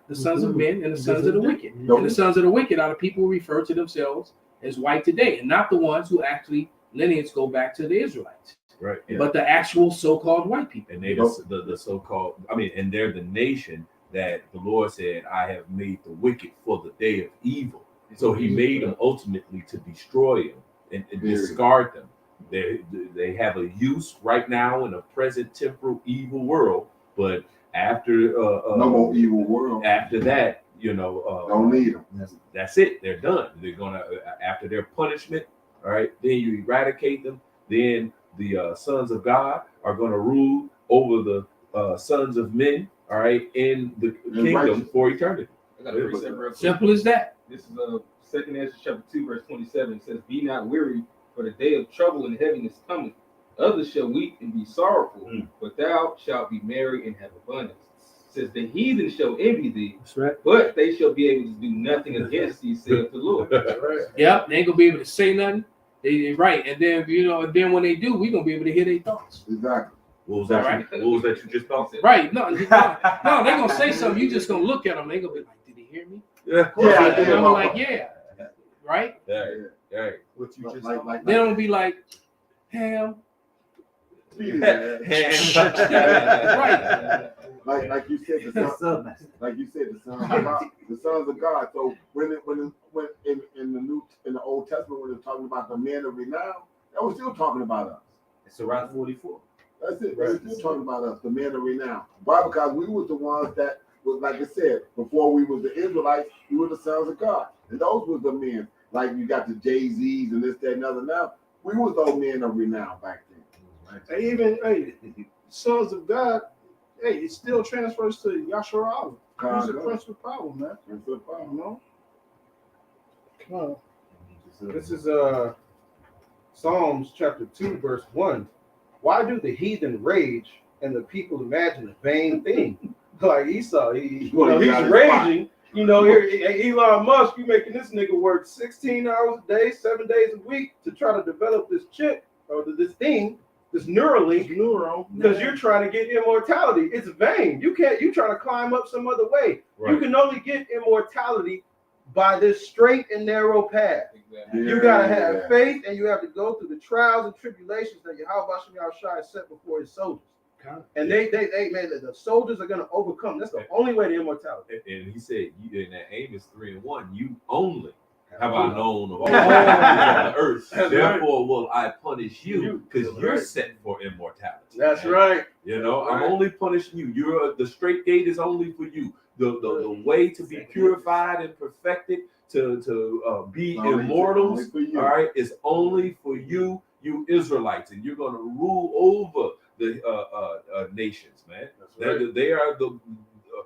the sons of men, and the sons of the wicked. And the sons of the wicked are the people who refer to themselves as white today, and not the ones who actually lineage go back to the Israelites. Right. Yeah. But the actual so-called white people. And they the so-called, and they're the nation that the Lord said, I have made the wicked for the day of evil. So he made them ultimately to destroy them and discard them. They have a use right now in a present temporal evil world, but after no more evil world. After that, don't need them. That's it. They're done. They're gonna after their punishment. All right. Then you eradicate them. Then the sons of God are gonna rule over the sons of men. All right, in the kingdom for eternity. I got a precept real quick. Simple as that. This is 2 Ezra chapter 2, verse 27. It says, "Be not weary, for the day of trouble and heaviness cometh. Others shall weep and be sorrowful, but thou shalt be merry and have abundance. It says, the heathen shall envy thee, That's right. but they shall be able to do nothing against thee, saith the Lord." That's right. Yep, they ain't gonna be able to say nothing. Right, and then when they do, we gonna be able to hear their thoughts. Exactly. What was that? Right. What was that you just thought? Right? No, they gonna say something. You just gonna look at them. They gonna be like, "Did he hear me?" Yeah. And I'm like, "Yeah." Right? Yeah. What you just They don't be like, "Ham." Right. Like you said, the sons of God. So when in the Old Testament, when they're talking about the men of renown, that was still talking about us. It's around 44. That's it. They're still talking about us, the men of renown. Why? Because we was the ones that was, like I said, before we was the Israelites, we were the sons of God, and those was the men. Like you got the Jay-Z's and this, that, and other. Now we was those men of renown back then. And even sons of God, it still transfers to Yasharala. Who's the principal problem, man? Principal problem. Come on. This is Psalms chapter 2, verse 1. Why do the heathen rage and the people imagine a vain thing? Like Esau, he's raging. Here, Elon Musk, you making this nigga work 16 hours a day, 7 days a week to try to develop this chip or this thing, this neuron, because you're trying to get immortality. It's vain. You trying to climb up some other way. Right. You can only get immortality by this straight and narrow path. Exactly. You gotta have faith, and you have to go through the trials and tribulations that Yahweh Shai set before his soldiers. And they man, the soldiers are gonna overcome. That's the only way to immortality. And he said, in that Amos 3:1, you only have I known of all the earth. Therefore will I punish you, because you're set for immortality. That's right. I'm only punishing you. The straight gate is only for you. The way to be purified and perfected, to be immortals, all right, is only for you Israelites, and you're gonna rule over the nations, man. Right. They are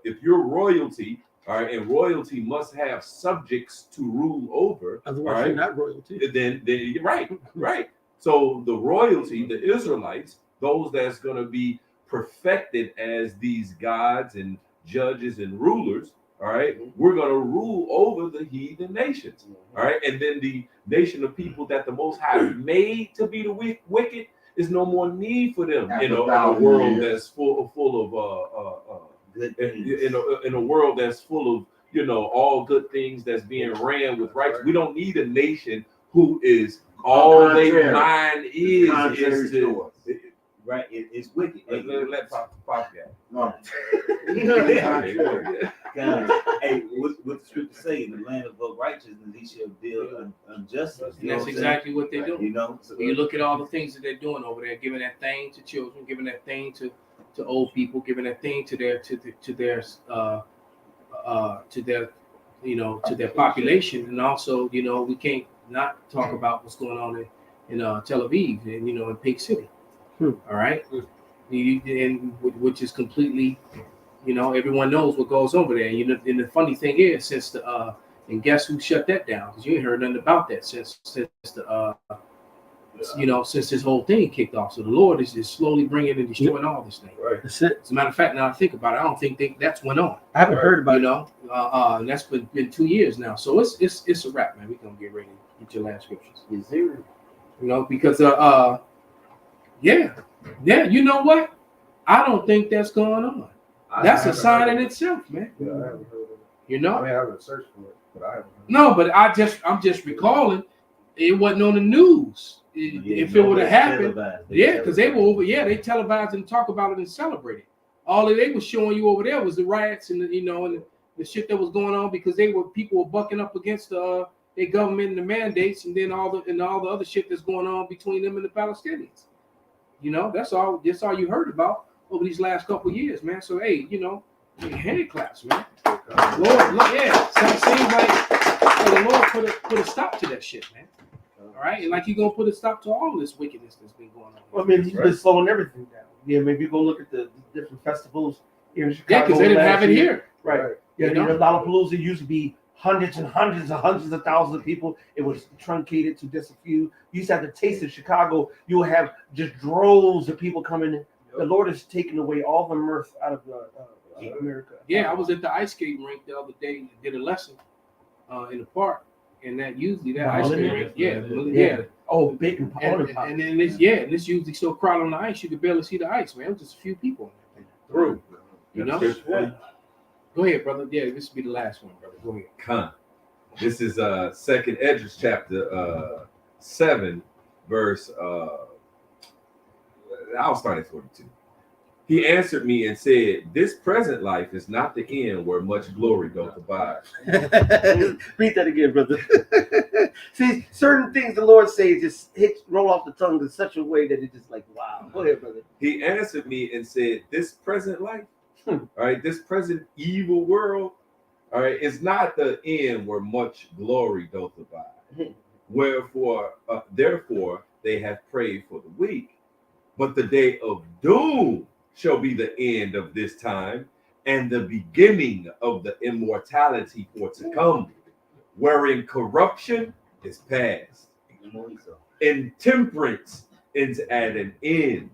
if you're royalty, all right, and royalty must have subjects to rule over. Otherwise, you're not royalty. Then you're right. So the royalty, the Israelites, those that's gonna be perfected as these gods and judges and rulers, all right, we're going to rule over the heathen nations, all right, and then the nation of people that the Most High made to be the wicked is no more need for them in a world that's full of in a world that's full of all good things that's being ran with rights. We don't need a nation who is all their mind is to right? It's wicked. Let Pop get. No. Hey, what the scripture say? In the land of righteousness, he shall deal unjustice. And that's exactly what they're doing. You know, so, You look at all the things that they're doing over there, giving that thing to children, giving that thing to old people, giving that thing to their to their population, and also we can't not talk about what's going on in Tel Aviv and in Pink City. All right, which is completely, everyone knows what goes over there. And the funny thing is, since and guess who shut that down? Because you ain't heard nothing about that since since this whole thing kicked off. So the Lord is just slowly bringing and destroying all this thing. Right. That's it. As a matter of fact, now I think about it, I don't think that's went on. I haven't heard about it. And that's been 2 years now. So it's a wrap, man. We're gonna get ready to get your last scriptures. Yes, sir. Because you know what? I don't think that's going on. That's a sign in itself, man. Yeah, I haven't heard of it. I mean, I haven't searched for it, but I haven't heard No, but I'm just recalling it wasn't on the news. If it would have happened, because they were over, they televised and talk about it and celebrate it. All that they were showing you over there was the riots and and the shit that was going on because people were bucking up against their government and the mandates, and then all the other shit that's going on between them and the Palestinians. That's all you heard about over these last couple of years, man. So hey, hand claps, man. Lord, so it seems like the Lord put a stop to that shit, man. All right, and like you're gonna put a stop to all this wickedness that's been going on. Well, I mean, he's been slowing everything down. Yeah, maybe you go look at the different festivals here in Chicago. Yeah, because they didn't have it here. Right. Yeah, Lollapalooza used to be hundreds and hundreds of thousands of people. It was truncated to just a few. You used to have the taste of Chicago. You will have just droves of people coming in. The Lord has taken away all the mirth out of America. Yeah, I was at the ice skating rink the other day and did a lesson in the park. And that usually that ice cream rink, yeah. Oh, big and then this usually so crowded on the ice you could barely see the ice, man. It was just a few people. Through. Go ahead, brother. Yeah, this will be the last one, brother. Go ahead. Con. This is 2nd Esdras chapter 7, verse I'll start at 42. He answered me and said, "This present life is not the end where much glory doth abide." Read that again, brother. See, certain things the Lord says just roll off the tongue in such a way that it's just like, wow. Go ahead, brother. He answered me and said, "This present life, all right, this present evil world, all right, is not the end where much glory doth abide. Wherefore, therefore, they have prayed for the weak, but the day of doom shall be the end of this time, and the beginning of the immortality for to come, wherein corruption is past, intemperance is at an end."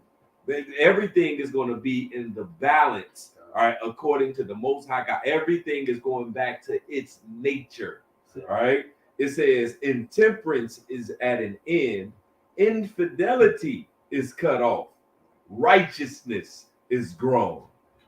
Everything is going to be in the balance, all right, according to the Most High God. Everything is going back to its nature, all right. It says intemperance is at an end, infidelity is cut off, righteousness is grown,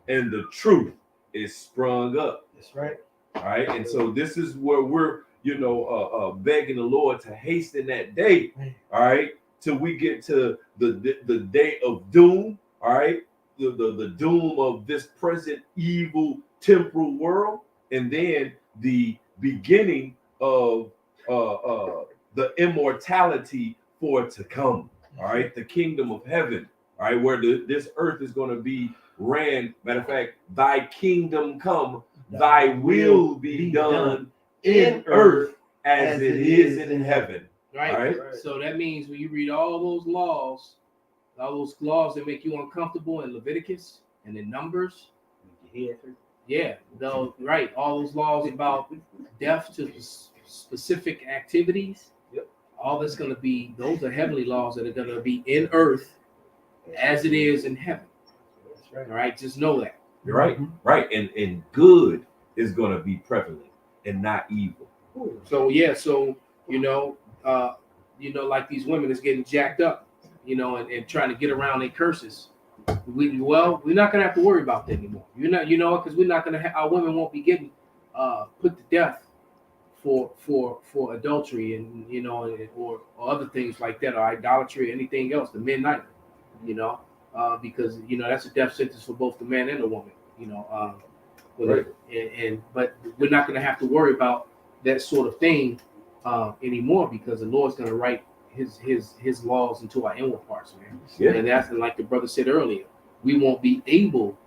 and the truth is sprung up. That's right. All right, and so this is where we're begging the Lord to hasten that day, all right, till we get to the day of doom, all right, the doom of this present evil temporal world, and then the beginning of the immortality for to come, all right, the kingdom of heaven, all right, where this earth is going to be ran. Matter of fact, thy kingdom come, thy will be done in earth as it is in heaven. Right. So that means when you read all those laws that make you uncomfortable in Leviticus and in Numbers, all those laws about death to specific activities, all that's going to be, those are heavenly laws that are going to be in earth as it is in heaven. That's right. All right, just know that. You're right, right, and good is going to be prevalent and not evil. So like these women is getting jacked up, and trying to get around their curses. We're not gonna have to worry about that anymore. Because we're not gonna our women won't be getting put to death for adultery and or other things like that, or idolatry, or anything else. The men neither. because that's a death sentence for both the man and the woman. But we're not going to have to worry about that sort of thing anymore, because the Lord's going to write his laws into our inward parts, man. Yeah. And that's, and like the brother said earlier, we won't be able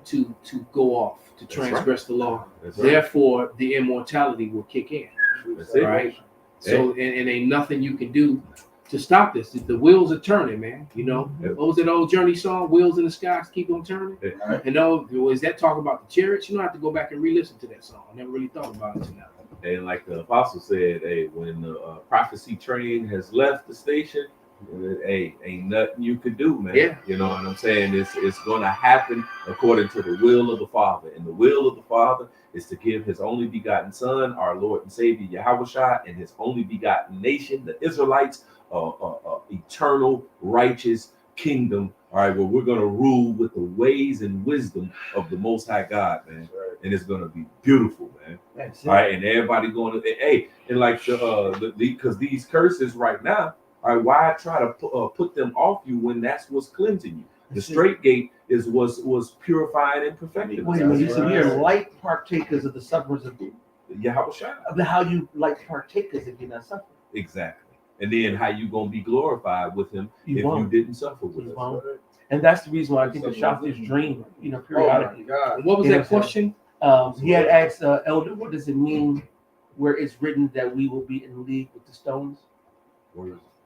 to go off to transgress the law. That's right. Therefore, the immortality will kick in. That's it. Right. So and ain't nothing you can do to stop this. The wheels are turning, man. What was that old Journey song? Wheels in the skies keep on turning. Was that talking about the chariots? I have to go back and re-listen to that song. I never really thought about it tonight. And like the apostle said, when the prophecy train has left the station, ain't nothing you could do, man. Yeah. You know what I'm saying? It's going to happen according to the will of the Father. And the will of the Father is to give his only begotten Son, our Lord and Savior, Yahushua, and his only begotten nation, the Israelites, eternal, righteous kingdom. All right, where we're going to rule with the ways and wisdom of the Most High God, man. And it's going to be beautiful, man. All right, and everybody going to, and like because these curses right now, all right, why try to put them off you when that's what's cleansing you? The straight gate was purified and perfected. Wait a minute, you said we are light partakers of the sufferings of Yahushua. How you light partakers if you're not suffering? Exactly. And then how you gonna be glorified with him if you didn't suffer with us? And that's the reason why I think the Shafi's dream, periodically. And what was that question? He had asked Elder, what does it mean where it's written that we will be in league with the stones?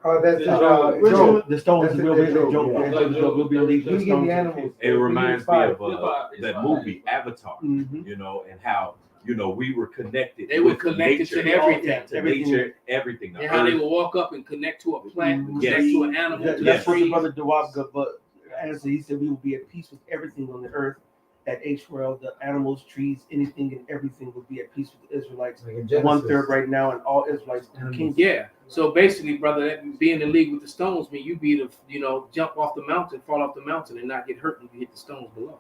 That's Job. The stones will be Job. We'll be in league with the stones. It reminds me of that movie Avatar, and how we were connected. They were connected to everything. Nature, everything. And how they would walk up and connect to a plant, connect to an animal. That's what the brother Dawab answered. He said we will be at peace with everything on the earth. At H-World, the animals, trees, anything and everything will be at peace with the Israelites. 1/3 right now, and all Israelites in the kingdom. Yeah. So basically, brother, that being in league with the stones mean you be jump off the mountain, fall off the mountain, and not get hurt when you hit the stones below.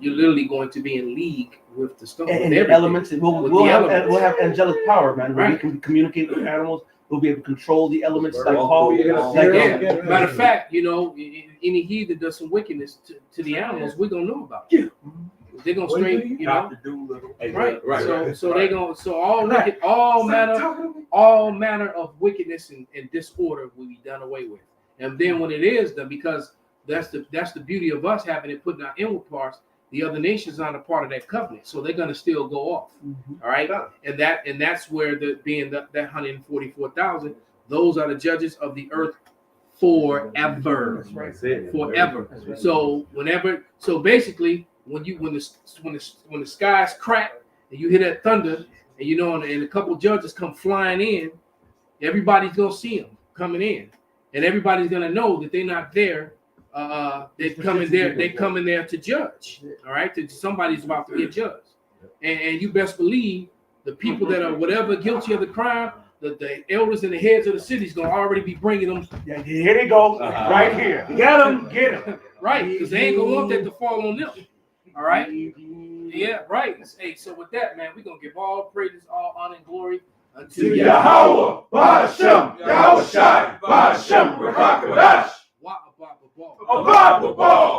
You're literally going to be in league with the stones. And the elements, we'll have angelic power, man. Right. We can communicate with animals. We'll be able to control the elements like Paul. Matter of fact, any heathen does some wickedness to the animals, we're gonna know about it. They're gonna straight, right. So they gonna all manner of wickedness and disorder will be done away with. And then when it is done, because that's the beauty of us having it put in our inward parts, the other nations aren't a part of that covenant, so they're gonna still go off. All right, and that's where that 144,000, those are the judges of the earth forever. That's it. Forever. So basically, when the skies crack and you hear that thunder, and and a couple judges come flying in, everybody's gonna see them coming in, and everybody's gonna know that they're not there. They come in there to judge. All right, somebody's about to get judged, and you best believe the people that are whatever guilty of the crime, the elders and the heads of the city's gonna already be bringing them. Here they go, right here. Get them. Right, because they ain't gonna want that to fall on them. All right. Yeah, right. Hey, so with that, man, we're gonna give all praises, all honor and glory unto Yahweh, Ba'ashem, Yahushai, Ba'ashem, Rakadash. Wa Abba Ball.